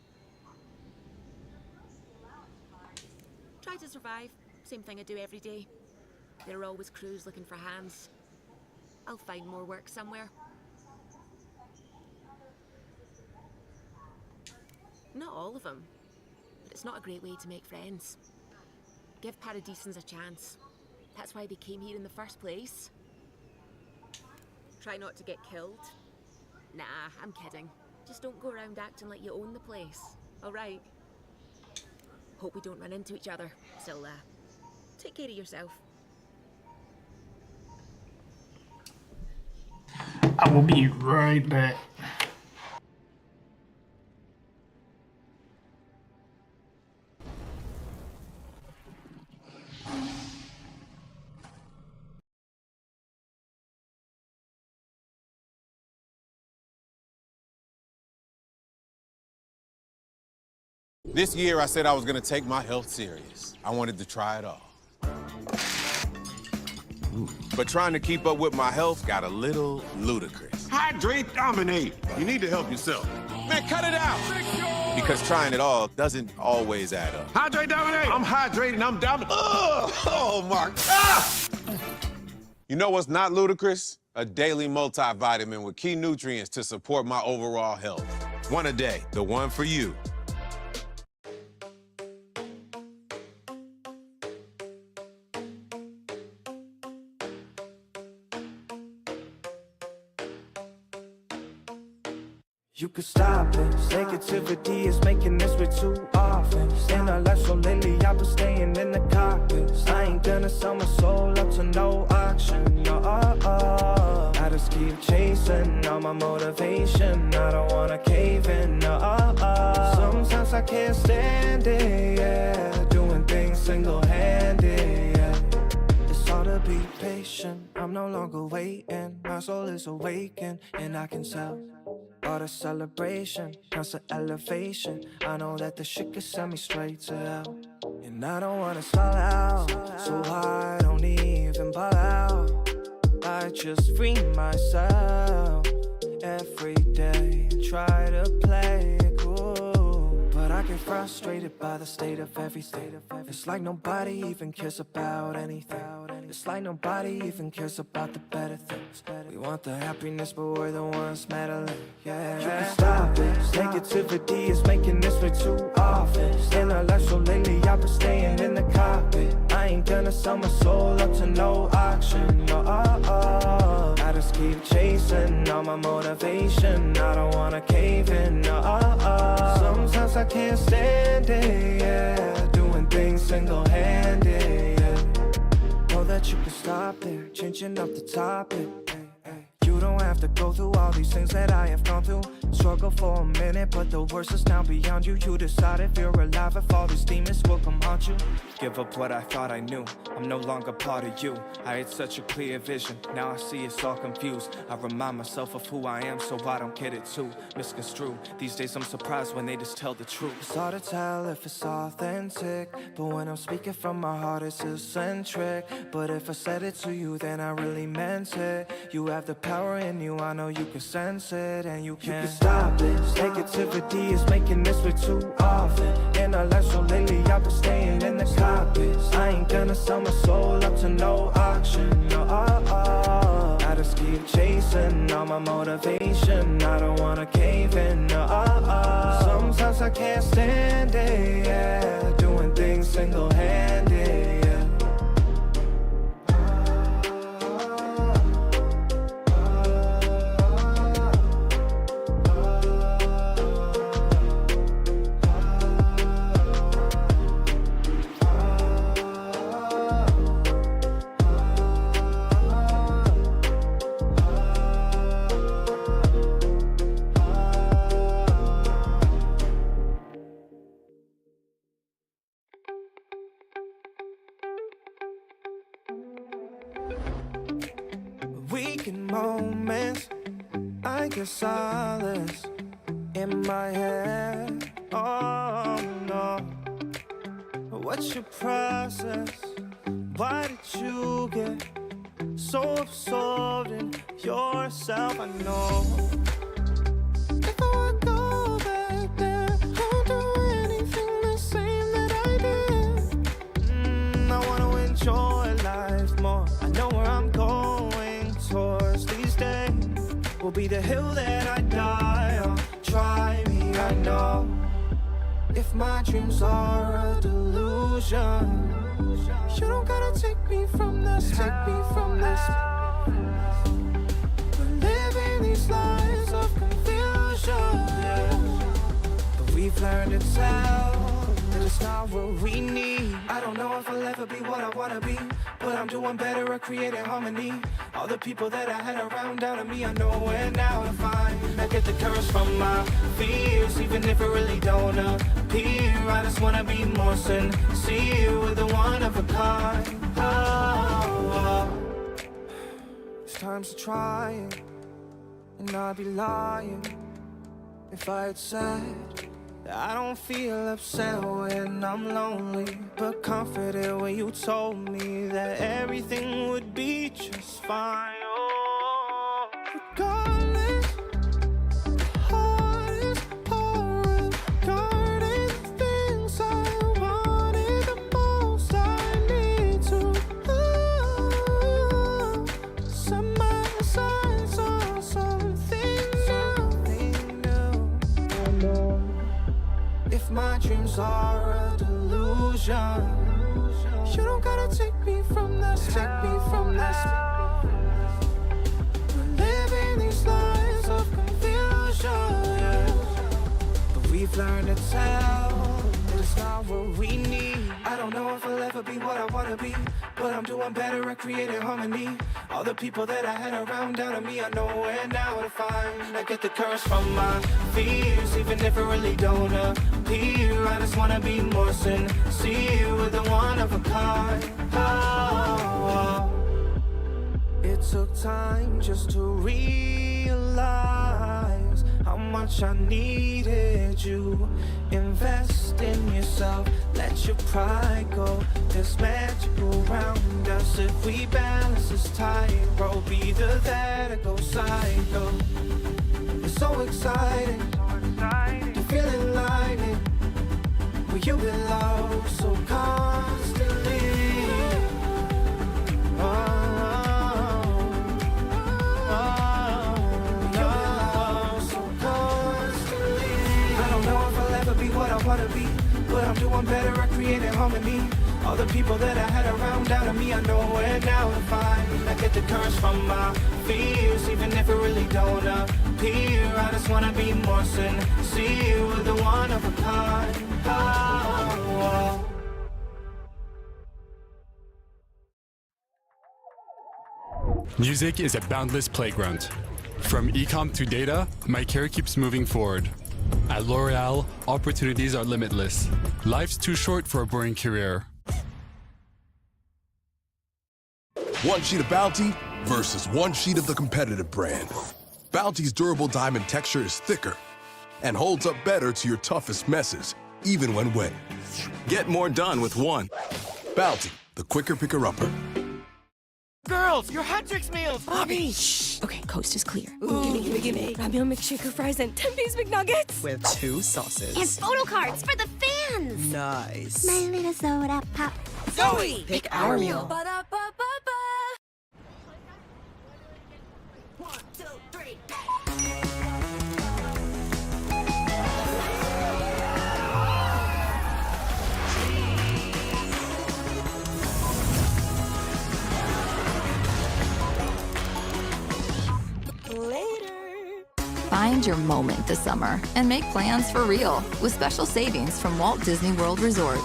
Try to survive. Same thing I do every day. There are always crews looking for hands. I'll find more work somewhere. Not all all of them, but it's not a great way to make friends. Give paradisans a chance. That's why they came here in the first place. Try not to get killed. Nah, I'm kidding. Just don't go around acting like you own the place, alright? Hope we don't run into each other. Still, take care of yourself. I will be right back. This year, I said I was gonna take my health serious. I wanted to try it all. But trying to keep up with my health got a little ludicrous. Hydrate, dominate. You need to help yourself. Man, cut it out! Because trying it all doesn't always add up. Hydrate, dominate. I'm hydrating, I'm dominate. Oh, Mark. Ah! You know what's not ludicrous? A daily multivitamin with key nutrients to support my overall health. One a day, the one for you. You could stop it. Negativity is making this way too often. In our life so lately, I've been staying in the cockpits. I ain't gonna sell my soul up to no auction. No, I just keep chasing all my motivation. I don't wanna cave in. No, sometimes I can't stand it. Yeah, doing things single-handed. Yeah. It's hard to be patient. I'm no longer waiting. My soul is awakened, and I can tell. All the celebration, constant elevation. I know that the shit could send me straight to hell. And I don't wanna sell out, so I don't even ball out. I just free myself every day and try to play it cool. But I get frustrated by the state of everything. It's like nobody even cares about anything. It's like nobody even cares about the better things. We want the happiness, but we're the ones meddling. Yeah, you can stop it. Negativity is making this way too often. In our life so lately, I've been staying in the cockpit. I ain't gonna sell my soul up to no auction. No, I just keep chasing all my motivation. I don't wanna cave in. No, sometimes I can't stand it. Yeah, doing things single-handed. Yeah. Know that you can stop there, changing up the topic. You don't have to go through all these things that I have gone through. Struggle for a minute, but the worst is now beyond you. You decide if you're alive, if all these demons will come haunt you. Give up what I thought I knew, I'm no longer part of you. I had such a clear vision, now I see it's all confused. I remind myself of who I am so I don't get it too misconstrued. These days I'm surprised when they just tell the truth. It's hard to tell if it's authentic, but when I'm speaking from my heart it's eccentric. But if I said it to you then I really meant it. You have the power in you, I know you can sense it. And you can stop it. Negativity is making this way too often. In our life so lately I've been staying in the cockpits. I ain't gonna sell my soul up to no auction. No, I just keep chasing all my motivation. I don't wanna cave in. No, sometimes I can't stand it. Yeah, doing things single-handed. Yeah. Weekend moments, I get solace in my head. Oh no, what's your process? Why did you get so absorbed in yourself? I know if I were to go back there, I'll do anything the same that I did. I wanna enjoy life more. I know where I'm going towards these days will be the hill that I die on. Try me, I know. If my dreams are a delusion, you don't gotta take me from this, take me from this. We're living these lives of confusion, but we've learned to tell that it's not what we need. I don't know if I'll ever be what I wanna be, but I'm doing better at creating harmony. All the people that I had around doubted me, I know where now to find. I get the courage from my fears, even if it really don't appear. I just wanna be more sincere with the one of a kind. It's times to try, and I'd be lying if I had said I don't feel upset when I'm lonely, but confident when you told me that everything would be just fine. Oh, regardless, the hardest part regarding the things I wanted the most, I need to set my sights on something new. If my dreams are a delusion, you don't gotta take me from this, take me from this. We're living these lives of confusion, but we've learned to tell that it's not what we need. I don't know if I'll ever be what I wanna be, but I'm doing better at creating harmony. All the people that I had around doubted me, I know where now to find. I get the courage from my fears, even if it really don't appear. I just wanna be more sincere with the one of a kind. Oh, it took time just to realize how much I needed you. Invest in yourself, let your pride go. There's magic around us if we balance this tightrope. Either that or go psycho. It's so exciting to feel enlightening when you belong so constantly. What I wanna be, but I'm doing better at creating harmony. All the people that I had around doubted me, I know where now to find. I get the courage from my fears, even if it really don't appear. I just wanna be more sincere with the one of a kind. Oh. Music is a boundless playground. From e-com to data, my career keeps moving forward. At L'Oreal, opportunities are limitless. Life's too short for a boring career. One sheet of Bounty versus one sheet of the competitive brand. Bounty's durable diamond texture is thicker and holds up better to your toughest messes, even when wet. Get more done with one. Bounty, the quicker picker-upper. Girls, your hot chicks meals! Bobby! Shh! Okay, coast is clear. Ooh, gimme. Ramyun McShaker fries and 10-piece McNuggets! With 2 sauces. And photo cards for the fans! Nice. My little soda pop. Zoe! Pick our meal. Ba-da-ba-ba-ba! 1, 2, 3. Find your moment this summer and make plans for real with special savings from Walt Disney World Resort.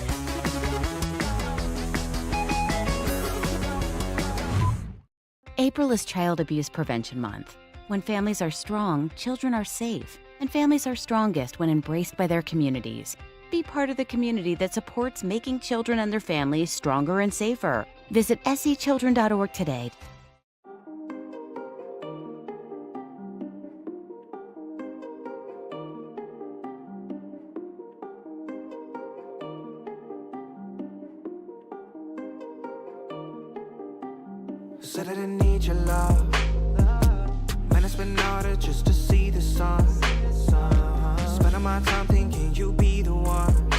April is Child Abuse Prevention Month. When families are strong, children are safe, and families are strongest when embraced by their communities. Be part of the community that supports making children and their families stronger and safer. Visit sechildren.org today. Said I didn't need your love. Man, I spent all day just to see the sun. Spending my time thinking you be the one.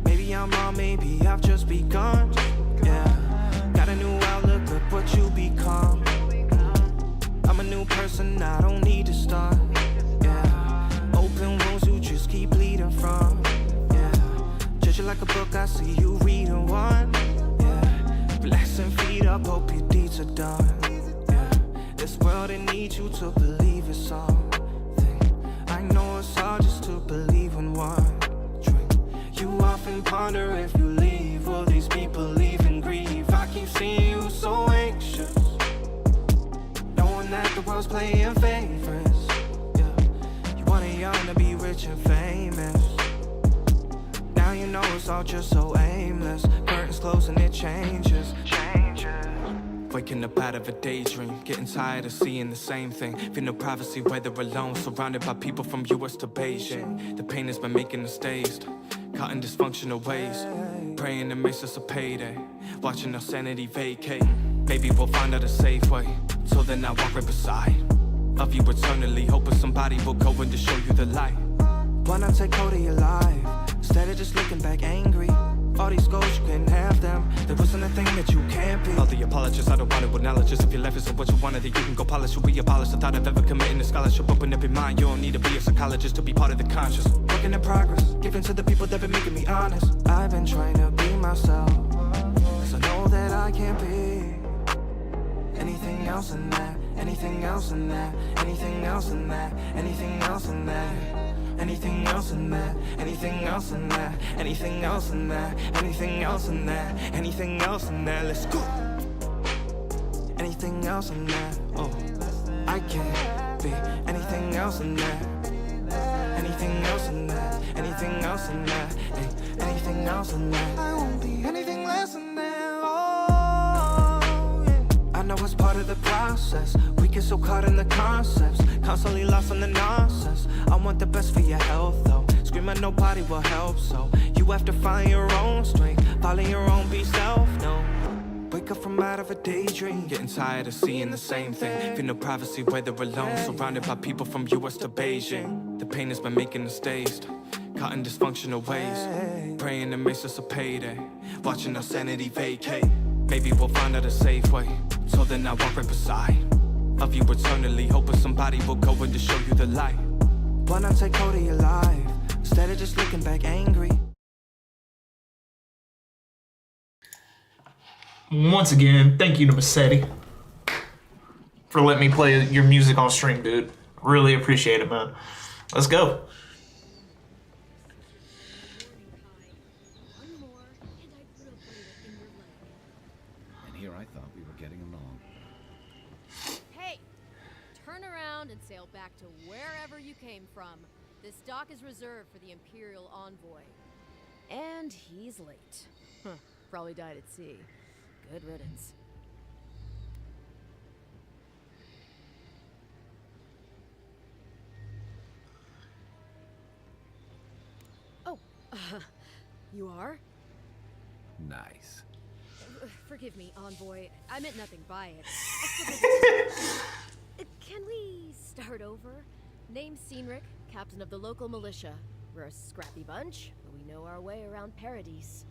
Maybe I'm wrong, maybe I've just begun. Yeah, got a new outlook, look what you become. I'm a new person, I don't need to start. Yeah, open wounds you just keep bleeding from. see you reading one. Yeah, relax and feet up, hope your deeds are done. Yeah, this world it needs you to believe it's something. I know it's hard just to believe in one drink. You often ponder if you leave, will these people leave and grieve? I keep seeing you so anxious, knowing that the world's playing favorites. Yeah, you wanted young to be rich and famous. Now you know it's all just so aimless. Curtains close and it changes. Waking up out of a daydream, getting tired of seeing the same thing. Feel no privacy, whether alone, surrounded by people from US to Beijing. The pain has been making us dazed, caught in dysfunctional ways. Praying to miss us a payday, watching our sanity vacate. Maybe we'll find out a safe way. Till then I walk right beside of you eternally, hoping somebody will go in to show you the light. Why not take hold of your life, instead of just looking back angry? All these goals, you couldn't have them. There wasn't a thing that you can't be. All the apologists, I don't want to acknowledge this. If your life isn't what you wanted, then you can go polish or re-abolish the thought of ever committing to scholarship. Open up your mind, you don't need to be a psychologist to be part of the conscious. Working in progress, giving to the people that been making me honest. I've been trying to be myself, cause I know that I can't be anything else than that. Anything else than that. Anything else than that. Anything else than that. Anything else than that, anything else than that, anything else than that, anything else than that, anything else than that, let's go. Anything else than that, oh, I can't be anything else than that. Anything else than that, anything else than that, anything else than that. I won't be anything less than that, oh, yeah. I know it's part of the process. We get so caught in the concepts, constantly lost in the nonsense. I want the best for your health though, screaming nobody will help. So you have to find your own strength, follow your own be self, no. Wake up from out of a daydream, getting tired of seeing the same thing. Feel no privacy, whether alone, surrounded by people from US to Beijing. The pain has been making us dazed, caught in dysfunctional ways. Praying to miss us a payday, watching our sanity vacate. Maybe we'll find out a safe way. Till then I walk right beside of you eternally, hoping somebody will go in to show you the light. Why not take hold of your life, instead of just looking back angry? Once again, thank you to Massetti for letting me play your music on stream, dude. Really appreciate it, man. Let's go. And here I thought we were getting along. Hey, turn around and sail back to wherever you came from. This dock is reserved for the Imperial Envoy. And he's late. Huh, probably died at sea. Good riddance. Oh, you are? Nice. Forgive me, Envoy. I meant nothing by it. Can we start over? Name's Cynric, captain of the local militia. We're a scrappy bunch, but we know our way around Paradise.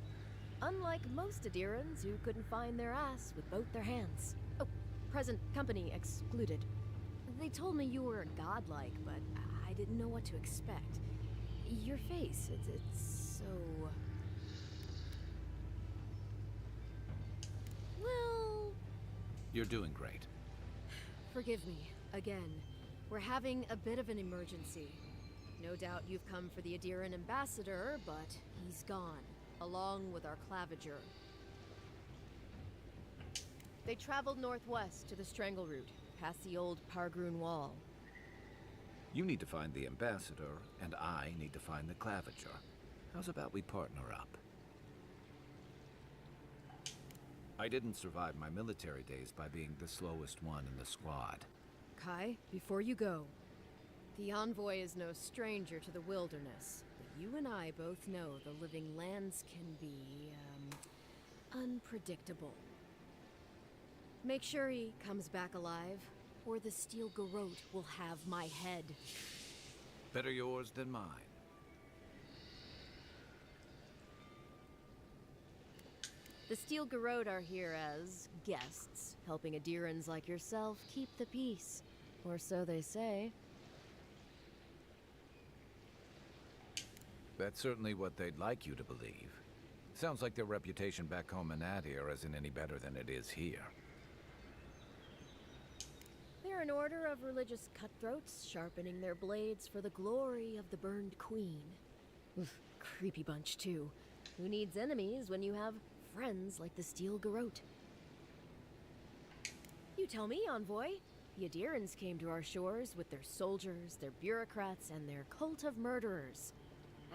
Unlike most Adirans who couldn't find their ass with both their hands. Oh, present company excluded. They told me you were godlike, but I didn't know what to expect. Your face, it's so... Well... You're doing great. Forgive me, again. We're having a bit of an emergency. No doubt you've come for the Adiran ambassador, but he's gone, along with our claviger. They traveled northwest to the Strangle Route, past the old Pargroon Wall. You need to find the ambassador, and I need to find the claviger. How's about we partner up? I didn't survive my military days by being the slowest one in the squad. Kai, before you go, the Envoy is no stranger to the wilderness, but you and I both know the living lands can be, unpredictable. Make sure he comes back alive, or the Steel Garrote will have my head. Better yours than mine. The Steel Garrote are here as guests, helping Adirans like yourself keep the peace. Or so they say. That's certainly what they'd like you to believe. Sounds like their reputation back home in Adir isn't any better than it is here. They're an order of religious cutthroats, sharpening their blades for the glory of the burned queen. Oof, creepy bunch, too. Who needs enemies when you have friends like the Steel Garrote? You tell me, Envoy. The Adirans came to our shores with their soldiers, their bureaucrats, and their cult of murderers.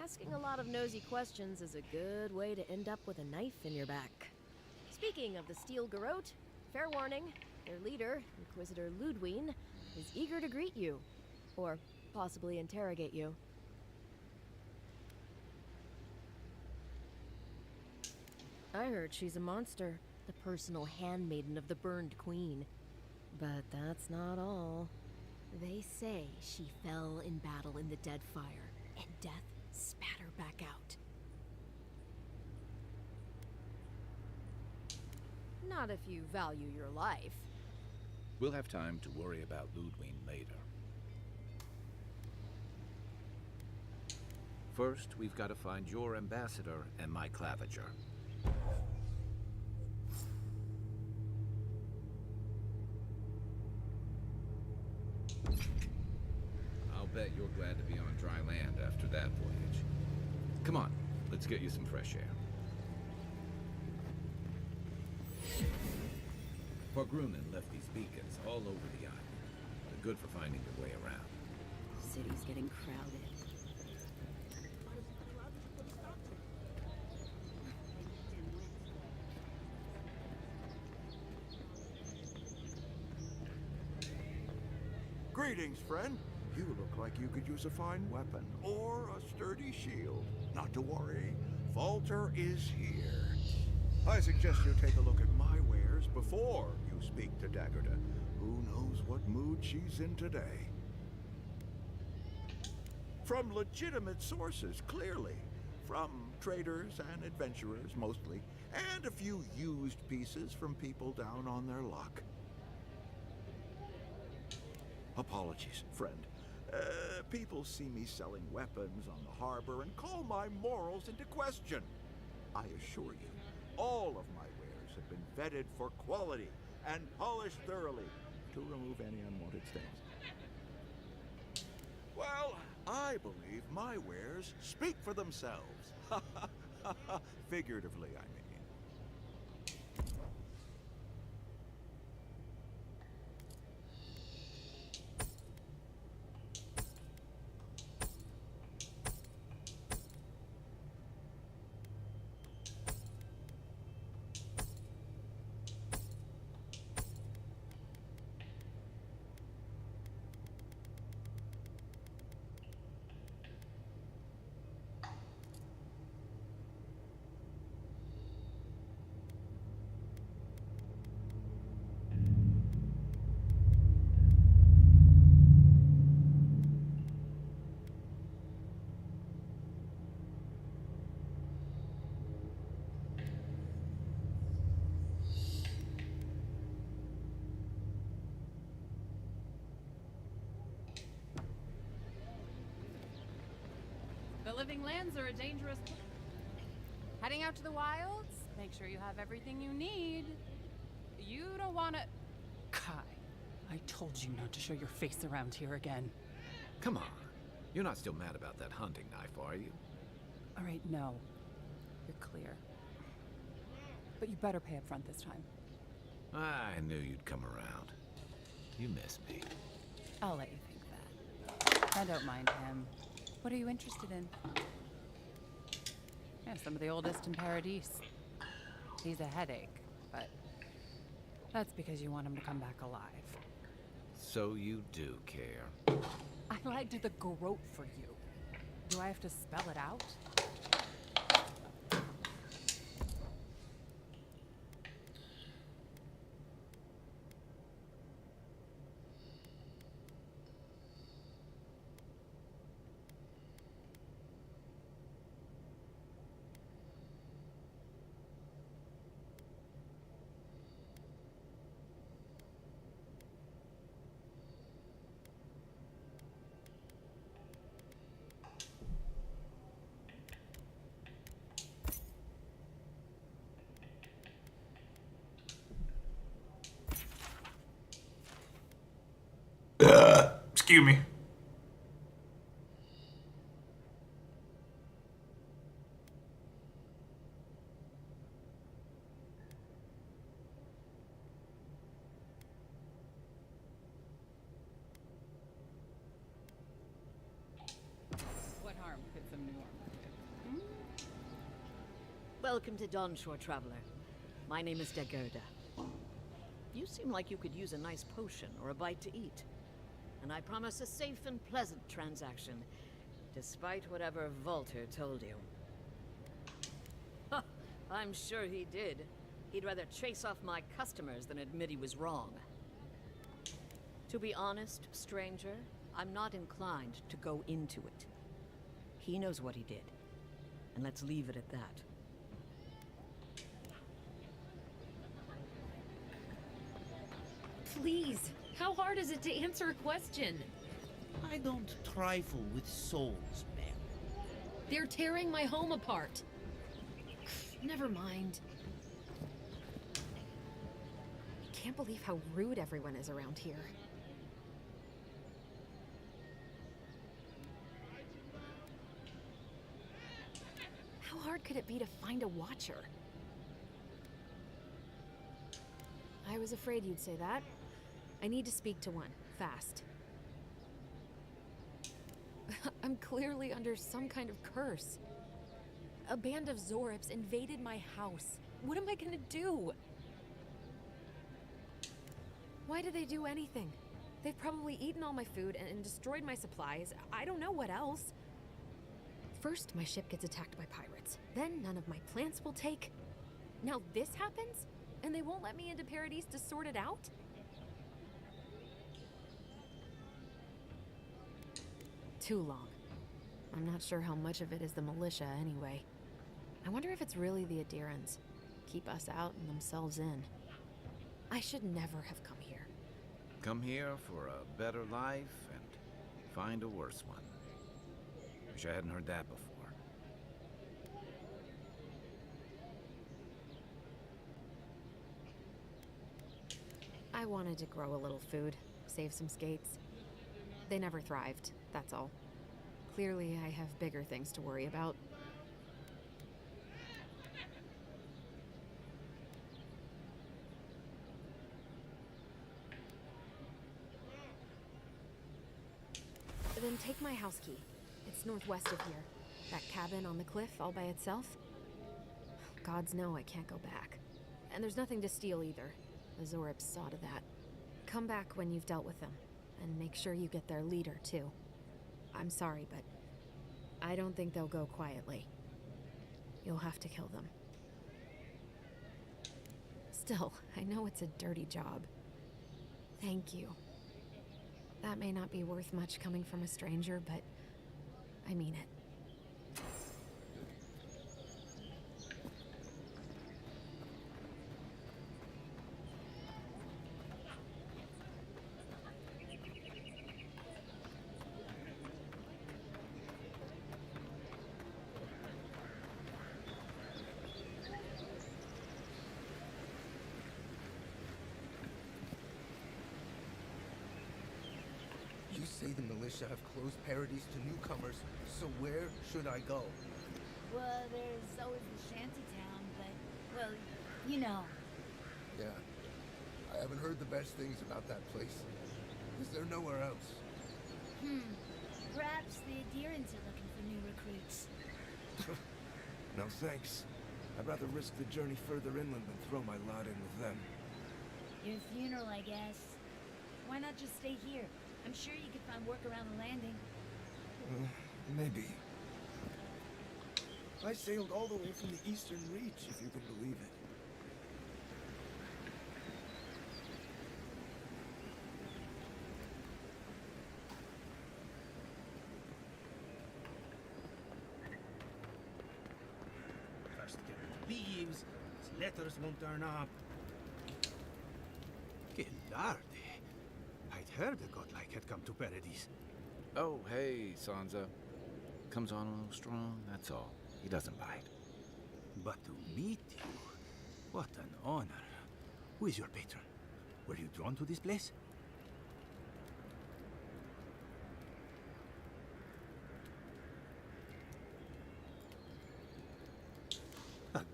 Asking a lot of nosy questions is a good way to end up with a knife in your back. Speaking of the Steel Garrote, fair warning, their leader, Inquisitor Ludwine, is eager to greet you. Or possibly interrogate you. I heard she's a monster, the personal handmaiden of the burned queen. But that's not all. They say she fell in battle in the Deadfire, and death spat her back out. Not if you value your life. We'll have time to worry about Ludwine later. First, we've got to find your ambassador and my claviger. I'll bet you're glad to be on dry land after that voyage. Come on, let's get you some fresh air. Pargrunen left these beacons all over the island. They're good for finding your way around. City's getting crowded. Greetings, friend. You look like you could use a fine weapon or a sturdy shield. Not to worry, Falter is here. I suggest you take a look at my wares before you speak to Daggerda. Who knows what mood she's in today? From legitimate sources, clearly. From traders and adventurers, mostly. And a few used pieces from people down on their luck. Apologies, friend. People see me selling weapons on the harbor and call my morals into question. I assure you, all of my wares have been vetted for quality and polished thoroughly to remove any unwanted stains. Well, I believe my wares speak for themselves. Figuratively, I mean. The living lands are a dangerous place. Heading out to the wilds? Make sure you have everything you need. You don't want to... Kai, I told you not to show your face around here again. Come on. You're not still mad about that hunting knife, are you? All right, no. You're clear. But you better pay up front this time. I knew you'd come around. You miss me. I'll let you think that. I don't mind him. What are you interested in? Yeah, some of the oldest in Paradise. He's a headache, but that's because you want him to come back alive. So you do care. I lied to the Garrote for you. Do I have to spell it out? Excuse me. What harm could some new armor do? Welcome to Dawnshore, Traveler. My name is Dagoda. You seem like you could use a nice potion or a bite to eat. And I promise a safe and pleasant transaction, despite whatever Volter told you. I'm sure he did. He'd rather chase off my customers than admit he was wrong. To be honest, stranger, I'm not inclined to go into it. He knows what he did, and let's leave it at that. Please, how hard is it to answer a question? I don't trifle with souls, ma'am. They're tearing my home apart. Never mind. I can't believe how rude everyone is around here. How hard could it be to find a watcher? I was afraid you'd say that. I need to speak to one, fast. I'm clearly under some kind of curse. A band of Zorips invaded my house. What am I gonna do? Why did they do anything? They've probably eaten all my food and destroyed my supplies. I don't know what else. First, my ship gets attacked by pirates. Then none of my plants will take. Now this happens? And they won't let me into Paradise to sort it out? Too long. I'm not sure how much of it is the militia anyway. I wonder if it's really the Adirans. Keep us out and themselves in. I should never have come here. Come here for a better life and find a worse one. Wish I hadn't heard that before. I wanted to grow a little food, save some skates. They never thrived, that's all. Clearly, I have bigger things to worry about. Then take my house key. It's northwest of here. That cabin on the cliff all by itself. Gods know I can't go back. And there's nothing to steal either. The Zorips saw to that. Come back when you've dealt with them. And make sure you get their leader, too. I'm sorry, but I don't think they'll go quietly. You'll have to kill them. Still, I know it's a dirty job. Thank you. That may not be worth much coming from a stranger, but I mean it. You say the militia have closed Paradise to newcomers, so where should I go? Well, there's always the shanty town, but, well, you know. Yeah. I haven't heard the best things about that place. Is there nowhere else? Perhaps the Adirans are looking for new recruits. No thanks. I'd rather risk the journey further inland than throw my lot in with them. Your funeral, I guess. Why not just stay here? I'm sure you could find work around the landing. Maybe. I sailed all the way from the Eastern Reach, if you can believe it. First get the leaves, these letters won't turn up. Gillardi. I'd heard a godlike had come to Paradise. Oh, hey, Sansa. Comes on a little strong, that's all. He doesn't bite. But to meet you, what an honor. Who is your patron? Were you drawn to this place?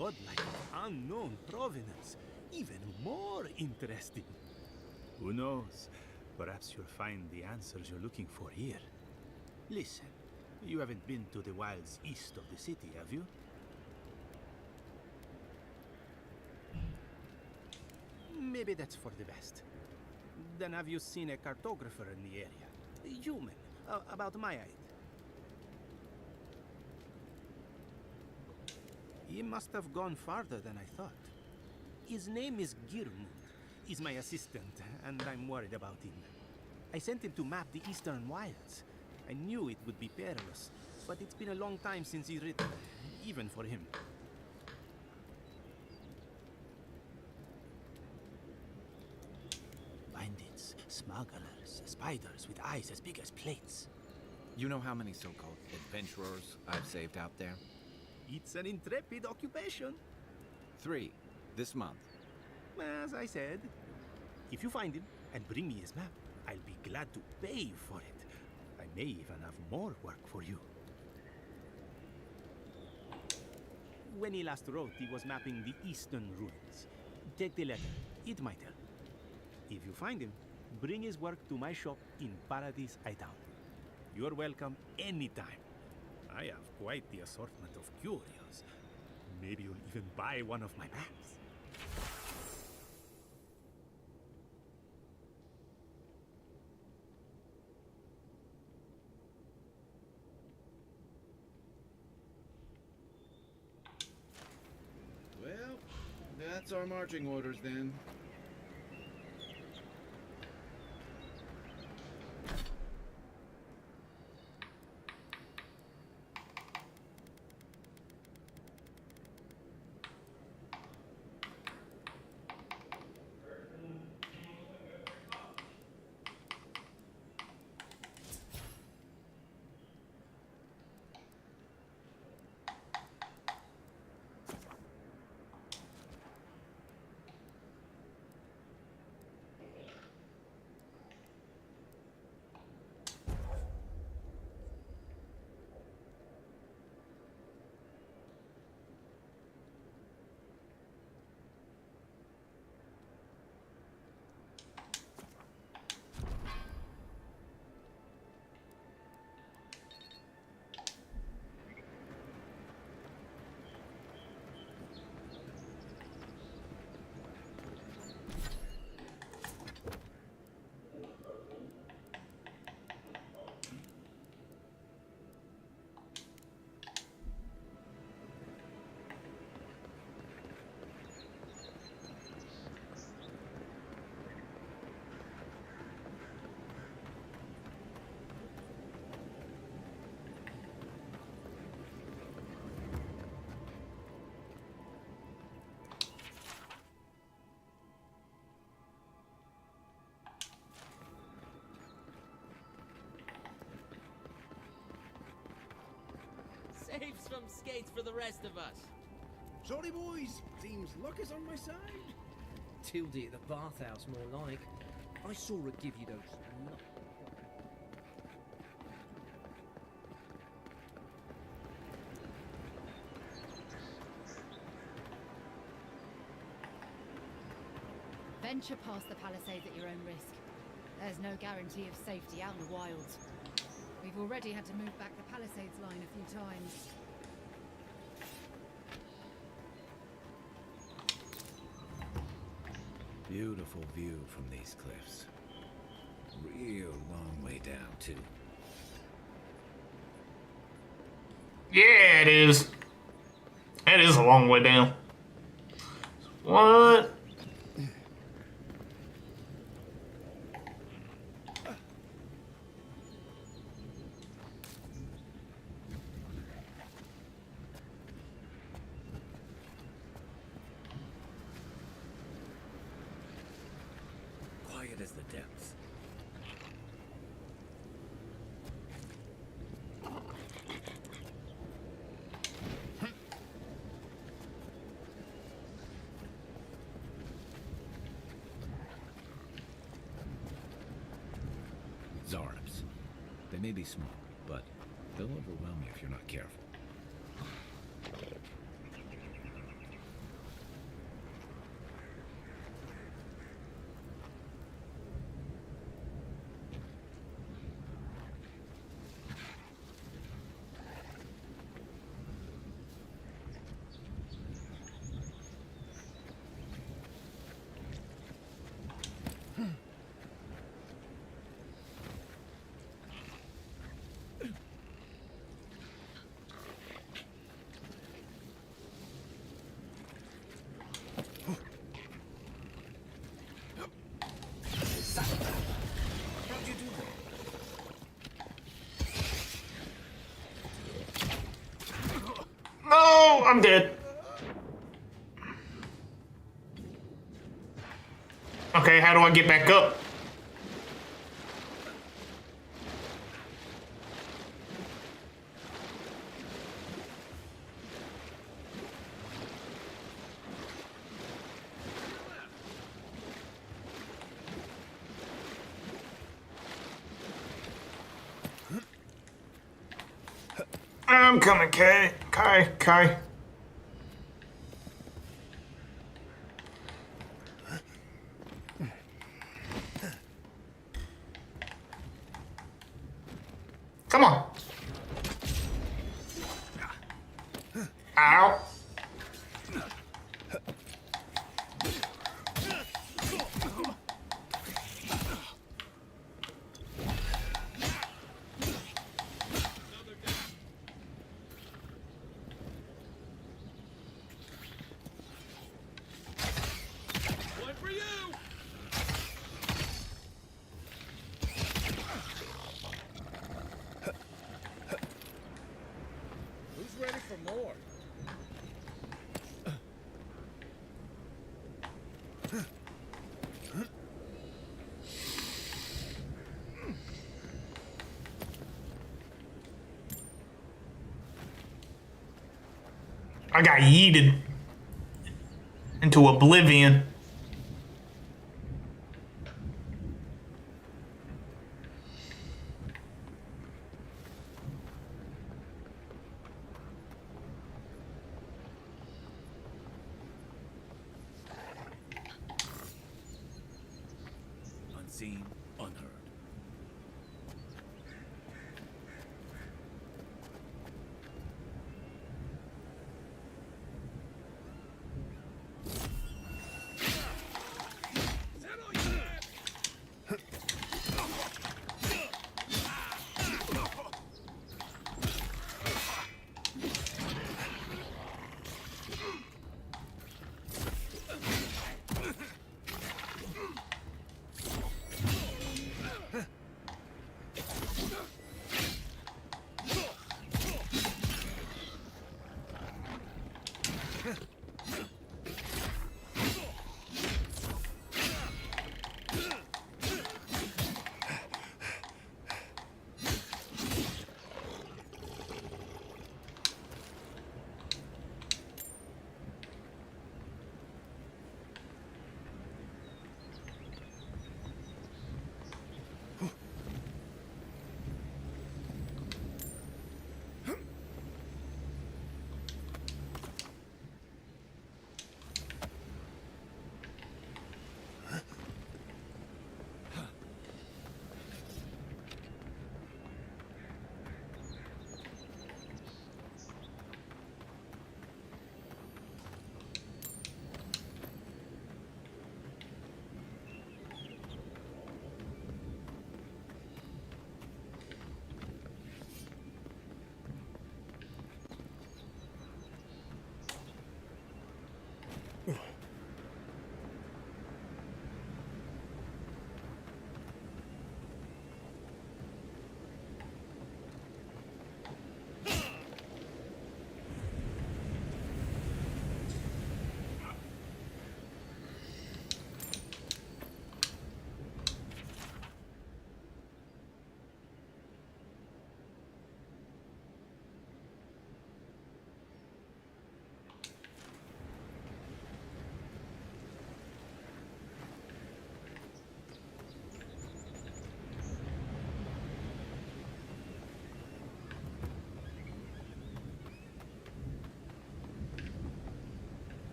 godlike unknown provenance. Even more interesting. Who knows? Perhaps you'll find the answers you're looking for here. Listen, you haven't been to the wilds east of the city, have you? Maybe that's for the best. Then have you seen a cartographer in the area? A human, about my height. He must have gone farther than I thought. His name is Girmund. He's my assistant, and I'm worried about him. I sent him to map the eastern wilds. I knew it would be perilous, but it's been a long time since he's written, even for him. Bandits, smugglers, spiders with eyes as big as plates. You know how many so-called adventurers I've saved out there? It's an intrepid occupation. 3 this month. As I said, if you find him and bring me his map, I'll be glad to pay for it. I may even have more work for you. When he last wrote, he was mapping the eastern ruins. Take the letter. It might help. If you find him, bring his work to my shop in Paradise Hideout. You're welcome anytime. I have quite the assortment of curios. Maybe you'll even buy one of my maps. Well, that's our marching orders then. Save some skates for the rest of us. Sorry, boys. Seems luck is on my side. Tildy at the bathhouse, more like. I saw her give you those. Venture past the palisades at your own risk. There's no guarantee of safety out in the wilds. We've already had to move back the palisades line a few times. Beautiful view from these cliffs. Real long way down, too. Yeah, it is. It is a long way down. What? Quiet as the depths. Zarps. They may be small, but they'll overwhelm you if you're not careful. No, I'm dead. Okay, how do I get back up? I'm coming, Kai. Come on. Ow. One for you! Who's ready for more? I got yeeted into oblivion. Unseen, unheard.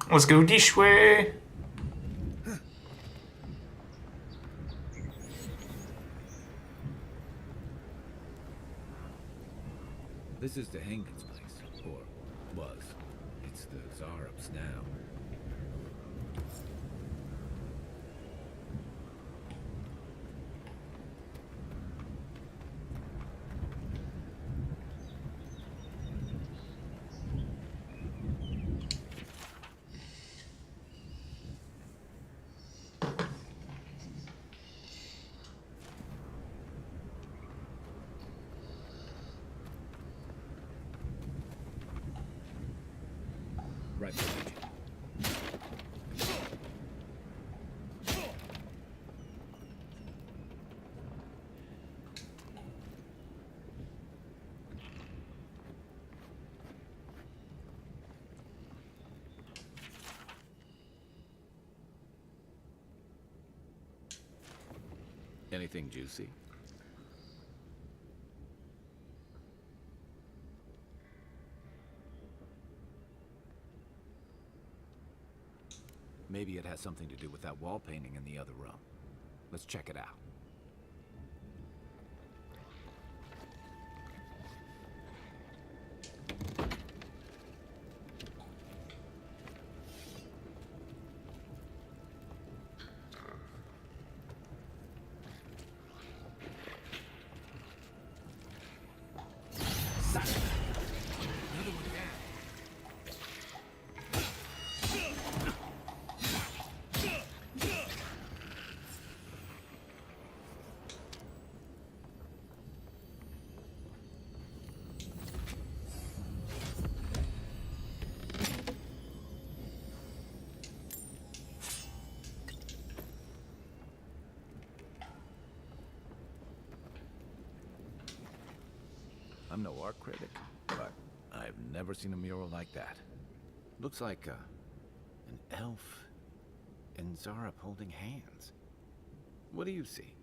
Let's go this way. This is the Hankins place, or was. It's the Zarub's now. Anything juicy? Maybe it has something to do with that wall painting in the other room. Let's check it out. I'm no art critic, but I've never seen a mural like that. Looks like an elf and Zara holding hands. What do you see?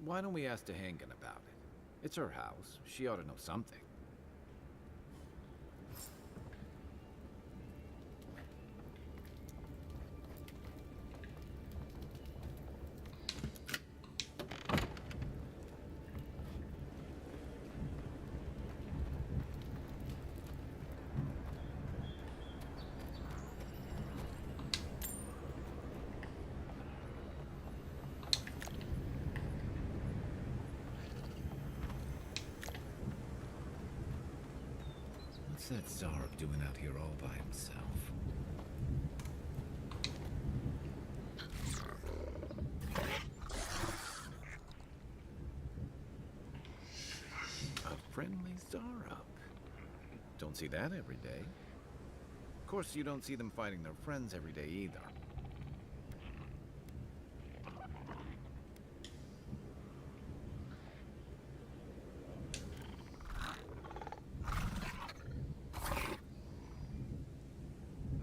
Why don't we ask Tehangan about it? It's her house. She ought to know something. What's that Zarb doing out here all by himself? A friendly Zarb. Don't see that every day. Of course, you don't see them fighting their friends every day either.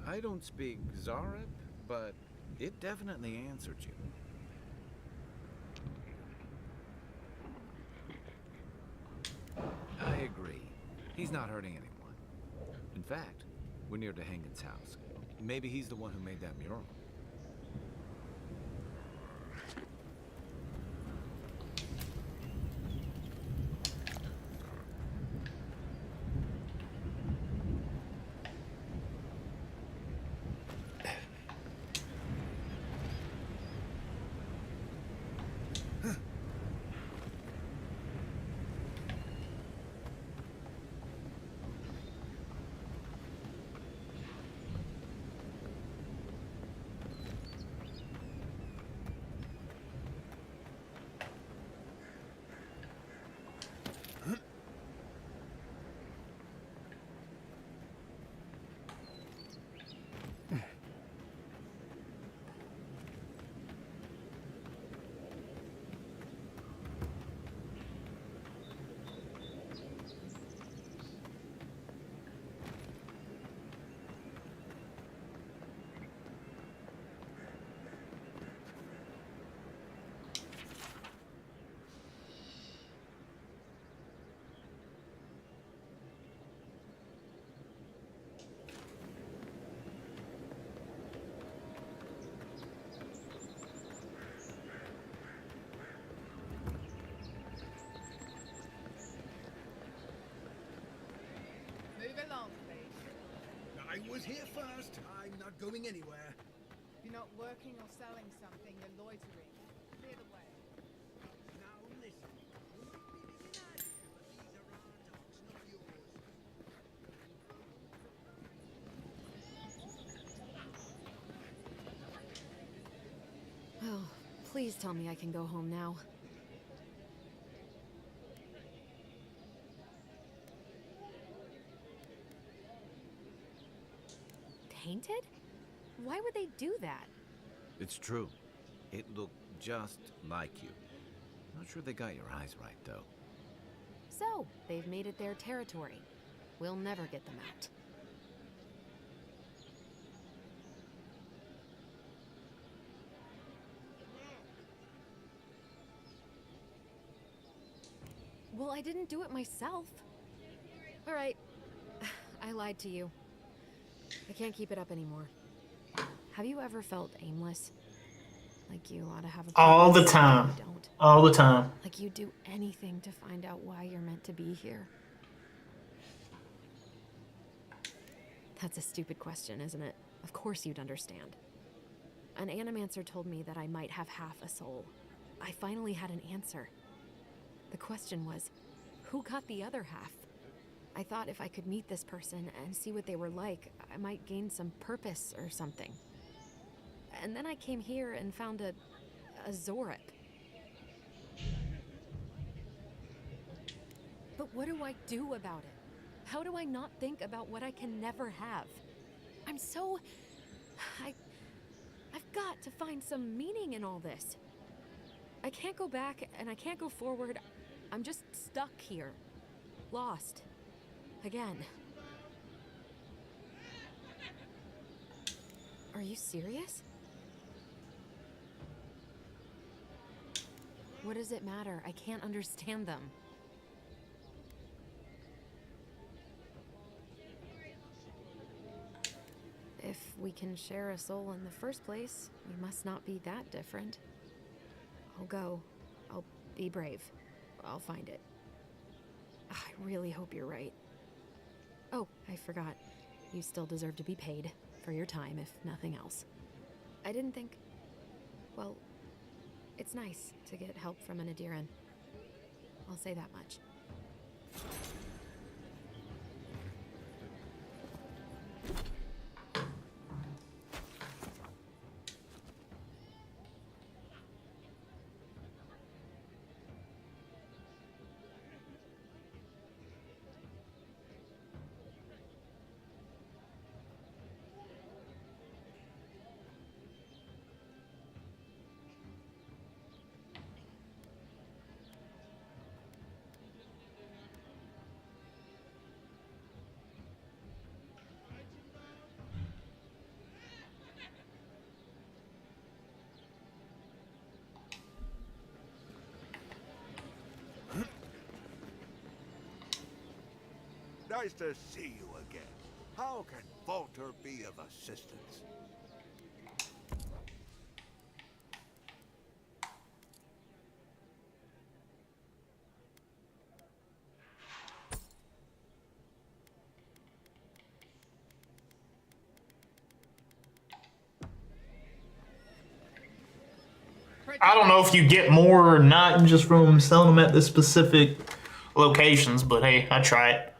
I don't speak Zarab, but it definitely answered you. I agree. He's not hurting anyone. In fact, we're near Tehangan's house. Maybe he's the one who made that mural. Move along, please. I was here first. I'm not going anywhere. If you're not working or selling something, you're loitering. Clear the way. Now listen. We'll be living in Asia, but these are our docks, not yours. Oh, please tell me I can go home now. Tainted? Why would they do that? It's true. It looked just like you. Not sure they got your eyes right, though. So, they've made it their territory. We'll never get them out. Well, I didn't do it myself. All right. I lied to you. I can't keep it up anymore. Have you ever felt aimless? Like you ought to have a All the purpose, time. but you don't. All the time. Like you'd do anything to find out why you're meant to be here. That's a stupid question, isn't it? Of course you'd understand. An animancer told me that I might have half a soul. I finally had an answer. The question was, who got the other half? I thought if I could meet this person and see what they were like, I might gain some purpose or something. And then I came here and found a Zorip. But what do I do about it? How do I not think about what I can never have? I'm so... I've got to find some meaning in all this. I can't go back and I can't go forward. I'm just stuck here. Lost. Again. Are you serious? What does it matter? I can't understand them. If we can share a soul in the first place, we must not be that different. I'll go. I'll be brave. I'll find it. I really hope you're right. Oh, I forgot. You still deserve to be paid for your time, if nothing else. I didn't think... Well, it's nice to get help from an Adiran. I'll say that much. Nice to see you again. How can Falter be of assistance? I don't know if you get more or not just from selling them at the specific locations, but hey, I try it.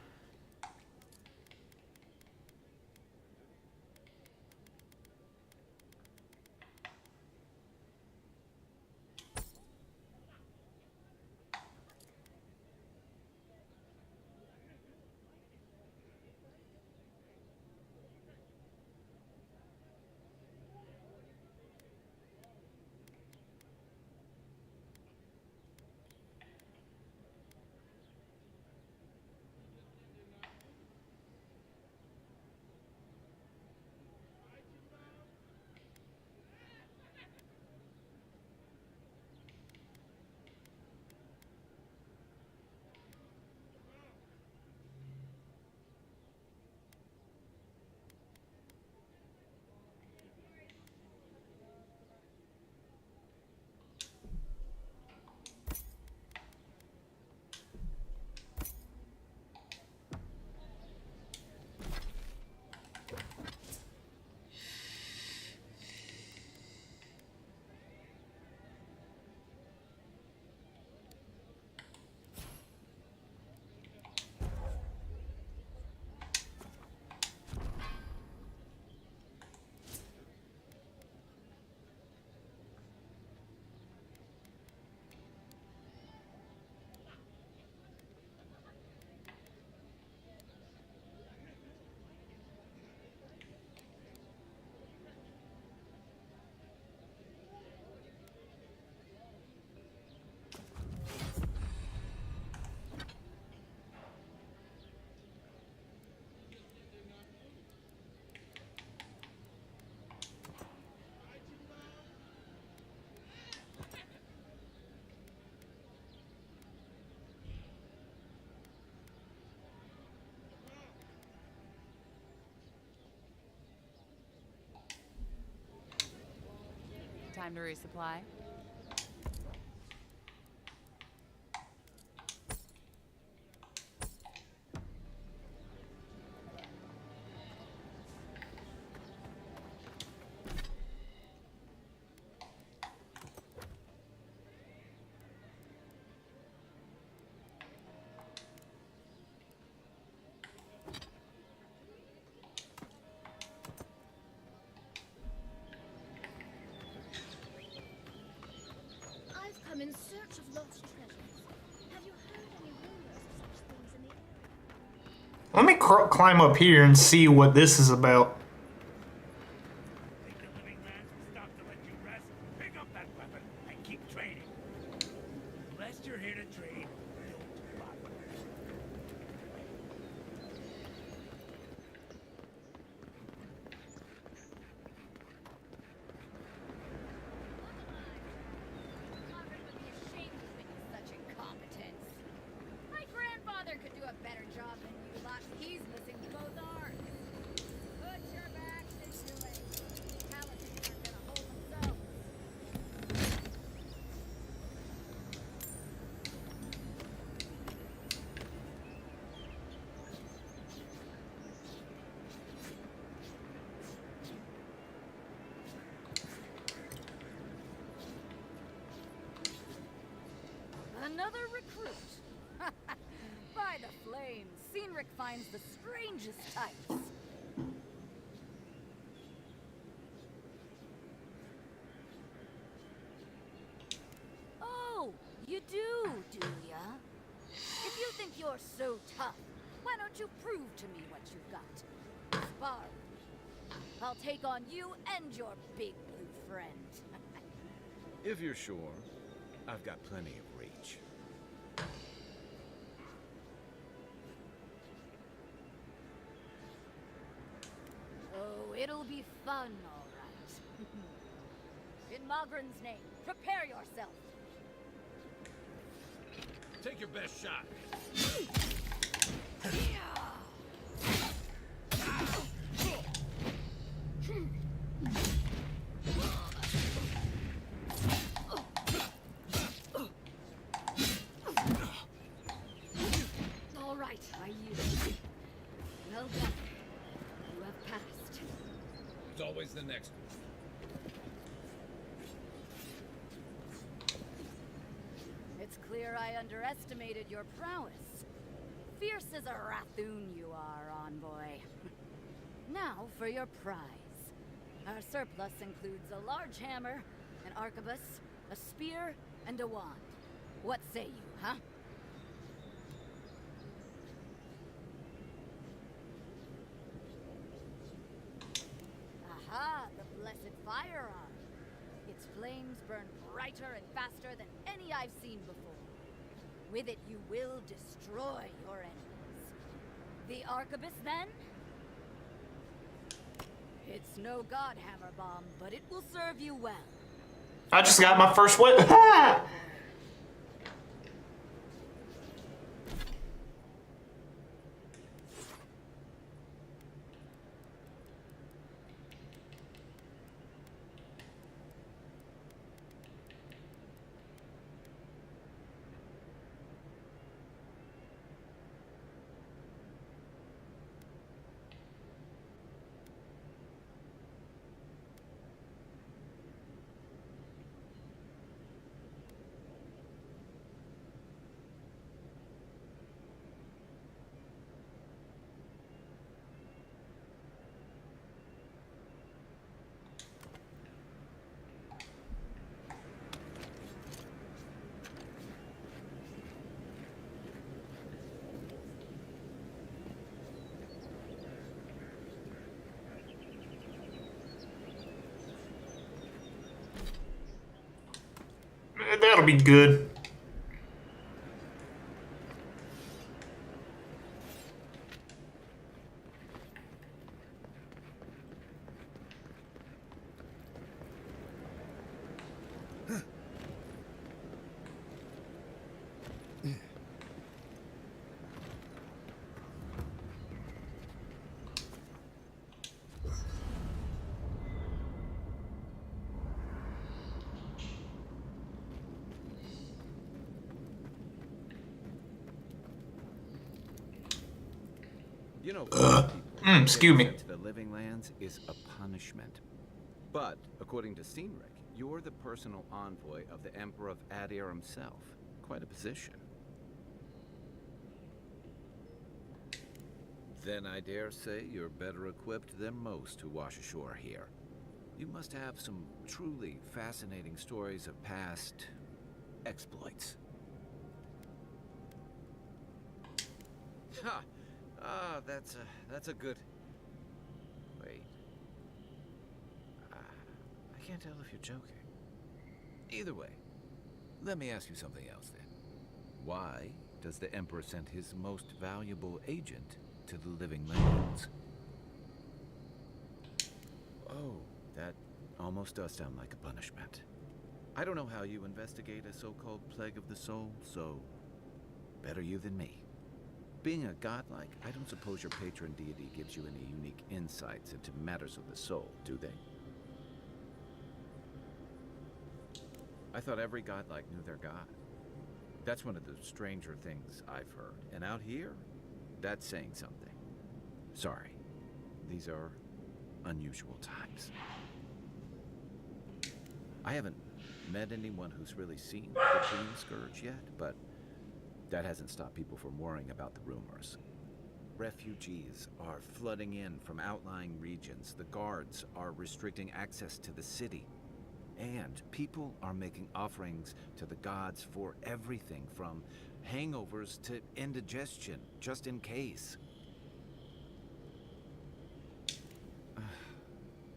Time to resupply. I've come in search of lost treasures. Have you heard any rumors of such things in the area? Let me climb up here and see what this is about. Think the living lands will stop to let you rest? Pick up that weapon and keep trading. Unless you're here to trade, don't bother. Such incompetence. My grandfather could do a better job than you lot. He's missing both arms. Put your backs into it. Paladins aren't gonna hold themselves. Another recruit. By the flames, Cynric finds the strangest types. Oh, you do ya? If you think you're so tough, why don't you prove to me what you've got? Spar. I'll take on you and your big blue friend. If you're sure, I've got plenty of reach. Oh, it'll be fun, all right. In Mogren's name, prepare yourself. Take your best shot. All right, I yield. Well done. You have passed. There's always the next one. It's clear I underestimated your prowess. Fierce as a Rathoon you are, envoy. Now for your prize. Our surplus includes a large hammer, an arquebus, a spear, and a wand. What say you, huh? Aha, the blessed firearm. Its flames burn brighter and faster than any I've seen before. With it, you will destroy your enemies. The arquebus, then? It's no god hammer bomb, but it will serve you well. I just got my first weapon. That'll be good. You know, for people, excuse me. getting sent to the living lands is a punishment. But according to Cynric, you're the personal envoy of the Emperor of Adir himself. Quite a position. Then I dare say you're better equipped than most who wash ashore here. You must have some truly fascinating stories of past exploits. Ha! Ah, that's a good... Wait. I can't tell if you're joking. Either way, let me ask you something else then. Why does the Emperor send his most valuable agent to the living lands? Oh, that almost does sound like a punishment. I don't know how you investigate a so-called plague of the soul, so better you than me. Being a godlike, I don't suppose your patron deity gives you any unique insights into matters of the soul, do they? I thought every godlike knew their god. That's one of the stranger things I've heard. And out here, that's saying something. Sorry, these are unusual times. I haven't met anyone who's really seen the Dream Scourge yet, but that hasn't stopped people from worrying about the rumors. Refugees are flooding in from outlying regions. The guards are restricting access to the city. And people are making offerings to the gods for everything from hangovers to indigestion, just in case.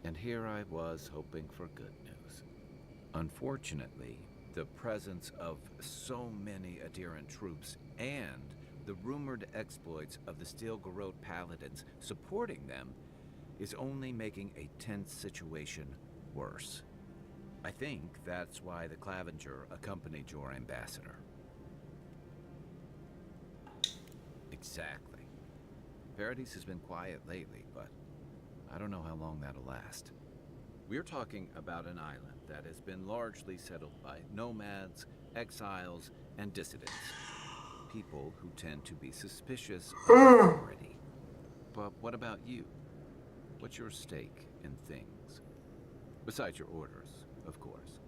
And here I was hoping for good news. Unfortunately, the presence of so many adherent troops and the rumored exploits of the Steel Garrote paladins supporting them is only making a tense situation worse. I think that's why the Clavenger accompanied your ambassador. Exactly. Paradise has been quiet lately, but I don't know how long that'll last. We're talking about an island that has been largely settled by nomads, exiles, and dissidents. People who tend to be suspicious of authority. But what about you? What's your stake in things? Besides your orders, of course.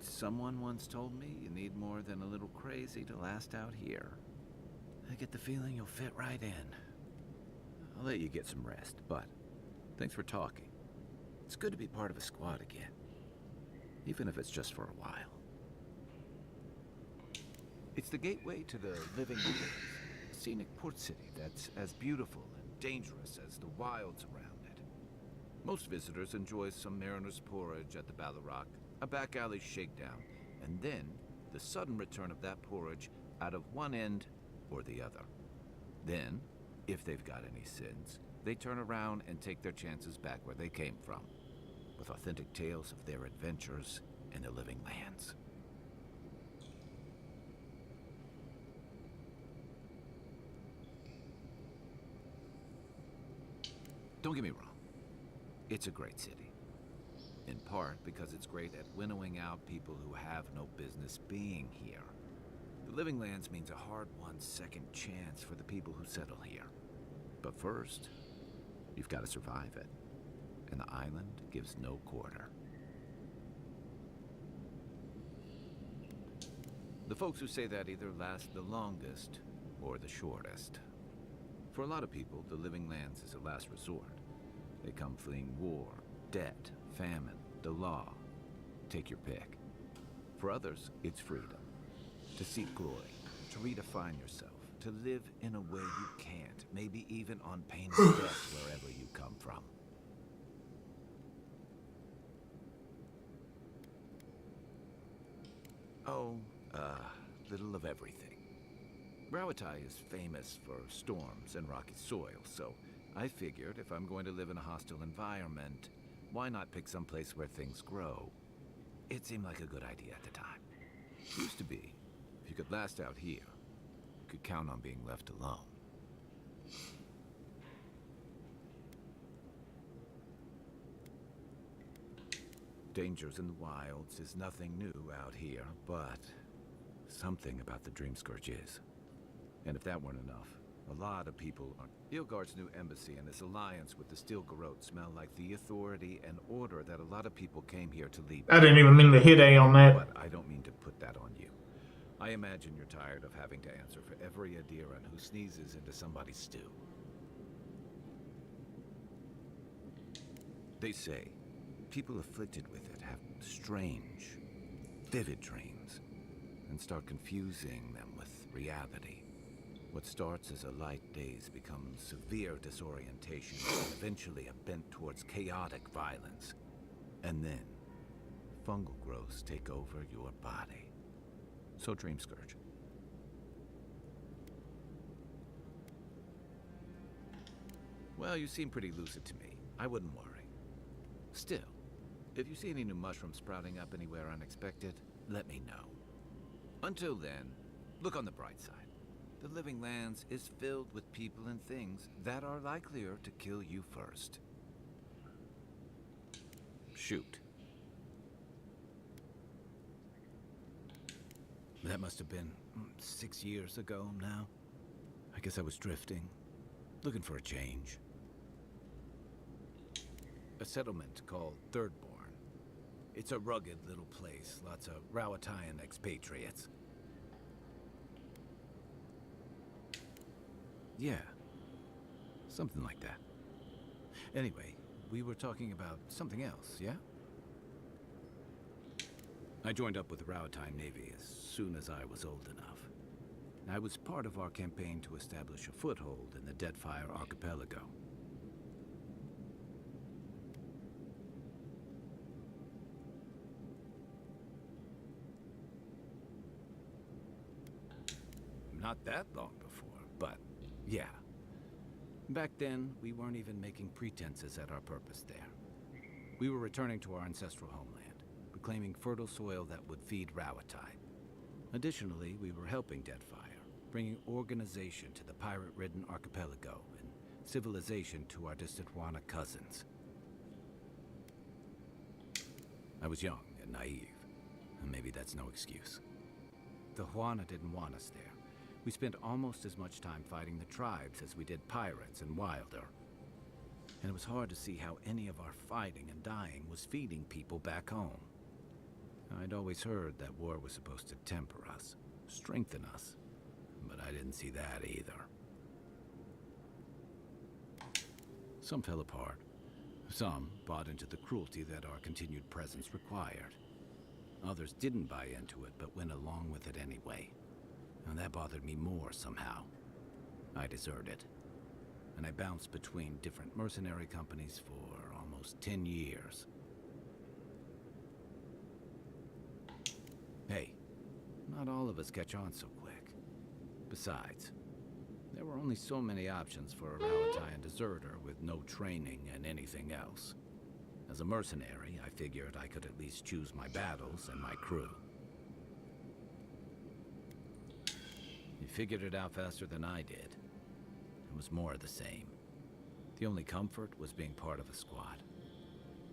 Someone once told me you need more than a little crazy to last out here. I get the feeling you'll fit right in. I'll let you get some rest, but thanks for talking. It's good to be part of a squad again, even if it's just for a while. It's the gateway to the living lands, a scenic port city that's as beautiful and dangerous as the wilds around it. Most visitors enjoy some mariner's porridge at the Ballarrock, a back alley shakedown, and then the sudden return of that porridge out of one end or the other. Then, if they've got any sins, they turn around and take their chances back where they came from, with authentic tales of their adventures in the living lands. Don't get me wrong, it's a great city. In part because it's great at winnowing out people who have no business being here. The living lands means a hard-won second chance for the people who settle here. But first, you've got to survive it. And the island gives no quarter. The folks who say that either last the longest or the shortest. For a lot of people, the living lands is a last resort. They come fleeing war, debt, famine, the law. Take your pick. For others, it's freedom. To seek glory, to redefine yourself, to live in a way you can't, maybe even on pain of death wherever you come from. Oh, little of everything. Rawatai is famous for storms and rocky soil, so I figured if I'm going to live in a hostile environment, why not pick some place where things grow? It seemed like a good idea at the time. Used to be, if you could last out here, could count on being left alone. Dangers in the wilds is nothing new out here, but something about the Dream Scourge is. And if that weren't enough, a lot of people are... Ilgard's new embassy and his alliance with the Steel Garrote smell like the authority and order that a lot of people came here to leave. I didn't even mean to hit A on that. But I don't mean to put that on you. I imagine you're tired of having to answer for every Adiran who sneezes into somebody's stew. They say people afflicted with it have strange, vivid dreams and start confusing them with reality. What starts as a light daze becomes severe disorientation and eventually a bent towards chaotic violence. And then, fungal growths take over your body. So Dream Scourge. Well, you seem pretty lucid to me. I wouldn't worry. Still, if you see any new mushrooms sprouting up anywhere unexpected, let me know. Until then, look on the bright side. The Living Lands is filled with people and things that are likelier to kill you first. Shoot. That must have been 6 years ago now. I guess I was drifting, looking for a change. A settlement called Thirdborn. It's a rugged little place, lots of Rowatayan expatriates. Yeah, something like that. Anyway, we were talking about something else, yeah? I joined up with the Rowatayan Navy as soon as I was old enough. I was part of our campaign to establish a foothold in the Deadfire Archipelago. Not that long before, but yeah. Back then, we weren't even making pretenses at our purpose there. We were returning to our ancestral homeland, reclaiming fertile soil that would feed Rawatai. Additionally, we were helping Deadfire, bringing organization to the pirate-ridden archipelago and civilization to our distant Wana cousins. I was young and naive, and maybe that's no excuse. The Huana didn't want us there. We spent almost as much time fighting the tribes as we did pirates and Wilder. And it was hard to see how any of our fighting and dying was feeding people back home. I'd always heard that war was supposed to temper us, strengthen us, but I didn't see that either. Some fell apart. Some bought into the cruelty that our continued presence required. Others didn't buy into it, but went along with it anyway. And that bothered me more somehow. I deserted. And I bounced between different mercenary companies for almost 10 years. Hey, not all of us catch on so quick. Besides, there were only so many options for a Rowatayan deserter with no training and anything else. As a mercenary, I figured I could at least choose my battles and my crew. You figured it out faster than I did. It was more of the same. The only comfort was being part of a squad.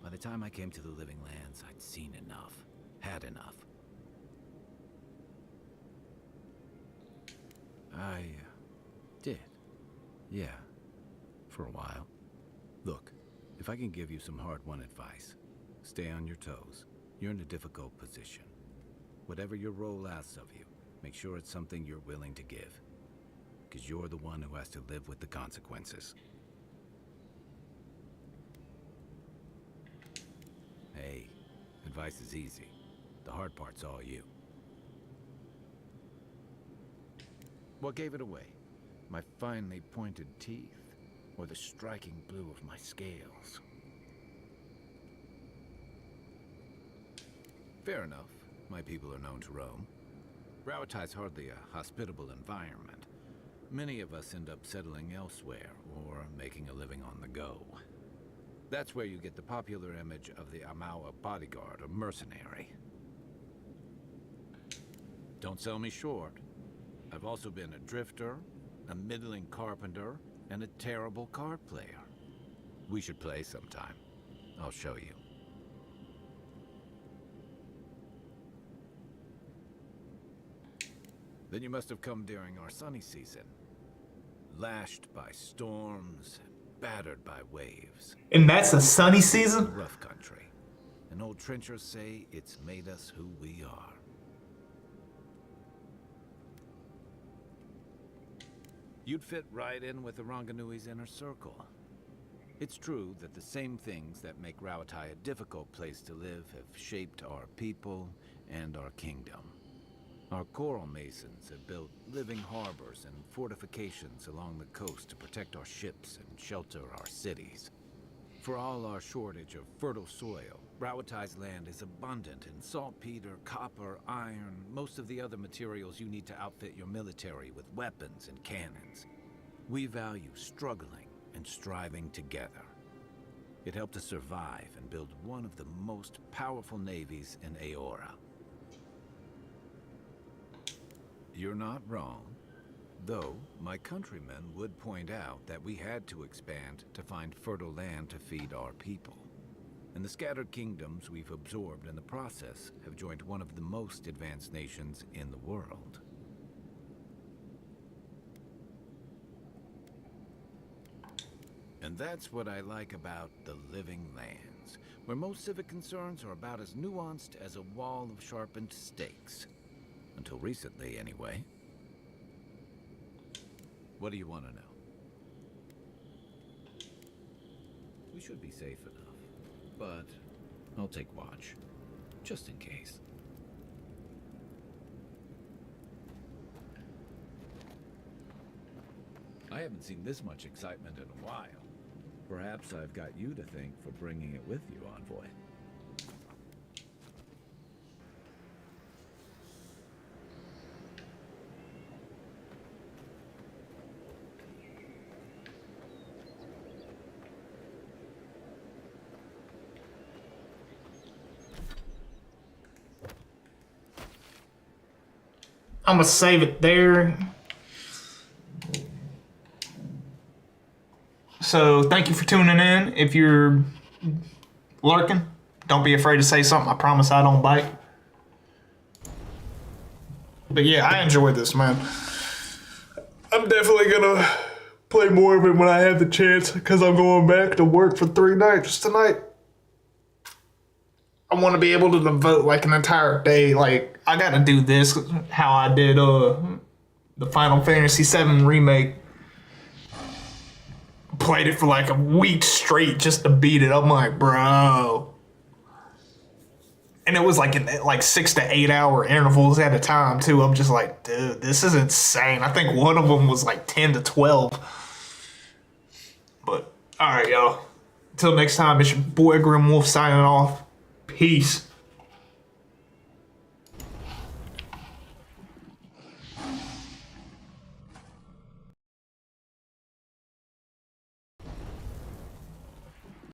By the time I came to the Living Lands, I'd seen enough, had enough. I did. Yeah, for a while. Look, if I can give you some hard-won advice, stay on your toes. You're in a difficult position. Whatever your role asks of you, make sure it's something you're willing to give. Because you're the one who has to live with the consequences. Hey, advice is easy. The hard part's all you. What gave it away? My finely pointed teeth? Or the striking blue of my scales? Fair enough. My people are known to roam. Rowatai's hardly a hospitable environment. Many of us end up settling elsewhere, or making a living on the go. That's where you get the popular image of the Amawa bodyguard or mercenary. Don't sell me short. I've also been a drifter, a middling carpenter, and a terrible card player. We should play sometime. I'll show you. Then you must have come during our sunny season. Lashed by storms, battered by waves. And that's the sunny season? Rough country. And old trenchers say it's made us who we are. You'd fit right in with the Ranganui's inner circle. It's true that the same things that make Rauatai a difficult place to live have shaped our people and our kingdom. Our coral masons have built living harbors and fortifications along the coast to protect our ships and shelter our cities. For all our shortage of fertile soil, Rauatai's land is abundant in saltpeter, copper, iron, most of the other materials you need to outfit your military with weapons and cannons. We value struggling and striving together. It helped us survive and build one of the most powerful navies in Aora. You're not wrong, though my countrymen would point out that we had to expand to find fertile land to feed our people. And the scattered kingdoms we've absorbed in the process have joined one of the most advanced nations in the world. And that's what I like about the Living Lands, where most civic concerns are about as nuanced as a wall of sharpened stakes. Until recently, anyway. What do you want to know? We should be safe enough, but I'll take watch, just in case. I haven't seen this much excitement in a while. Perhaps I've got you to thank for bringing it with you, Envoy. I'm gonna save it there. So thank you for tuning in. If you're lurking, don't be afraid to say something. I promise I don't bite. But yeah, I enjoyed this, man. I'm definitely gonna play more of it when I have the chance, because I'm going back to work for 3 nights tonight. I want to be able to devote like an entire day. Like, I gotta do this how I did the Final Fantasy VII remake. Played it for like a week straight just to beat it. I'm like, bro. And it was like in like 6 to 8 hour intervals at a time too. I'm just like, dude, this is insane. I think one of them was like 10 to 12. But all right, y'all. Until next time, it's your boy Grim Wolf signing off. Peace.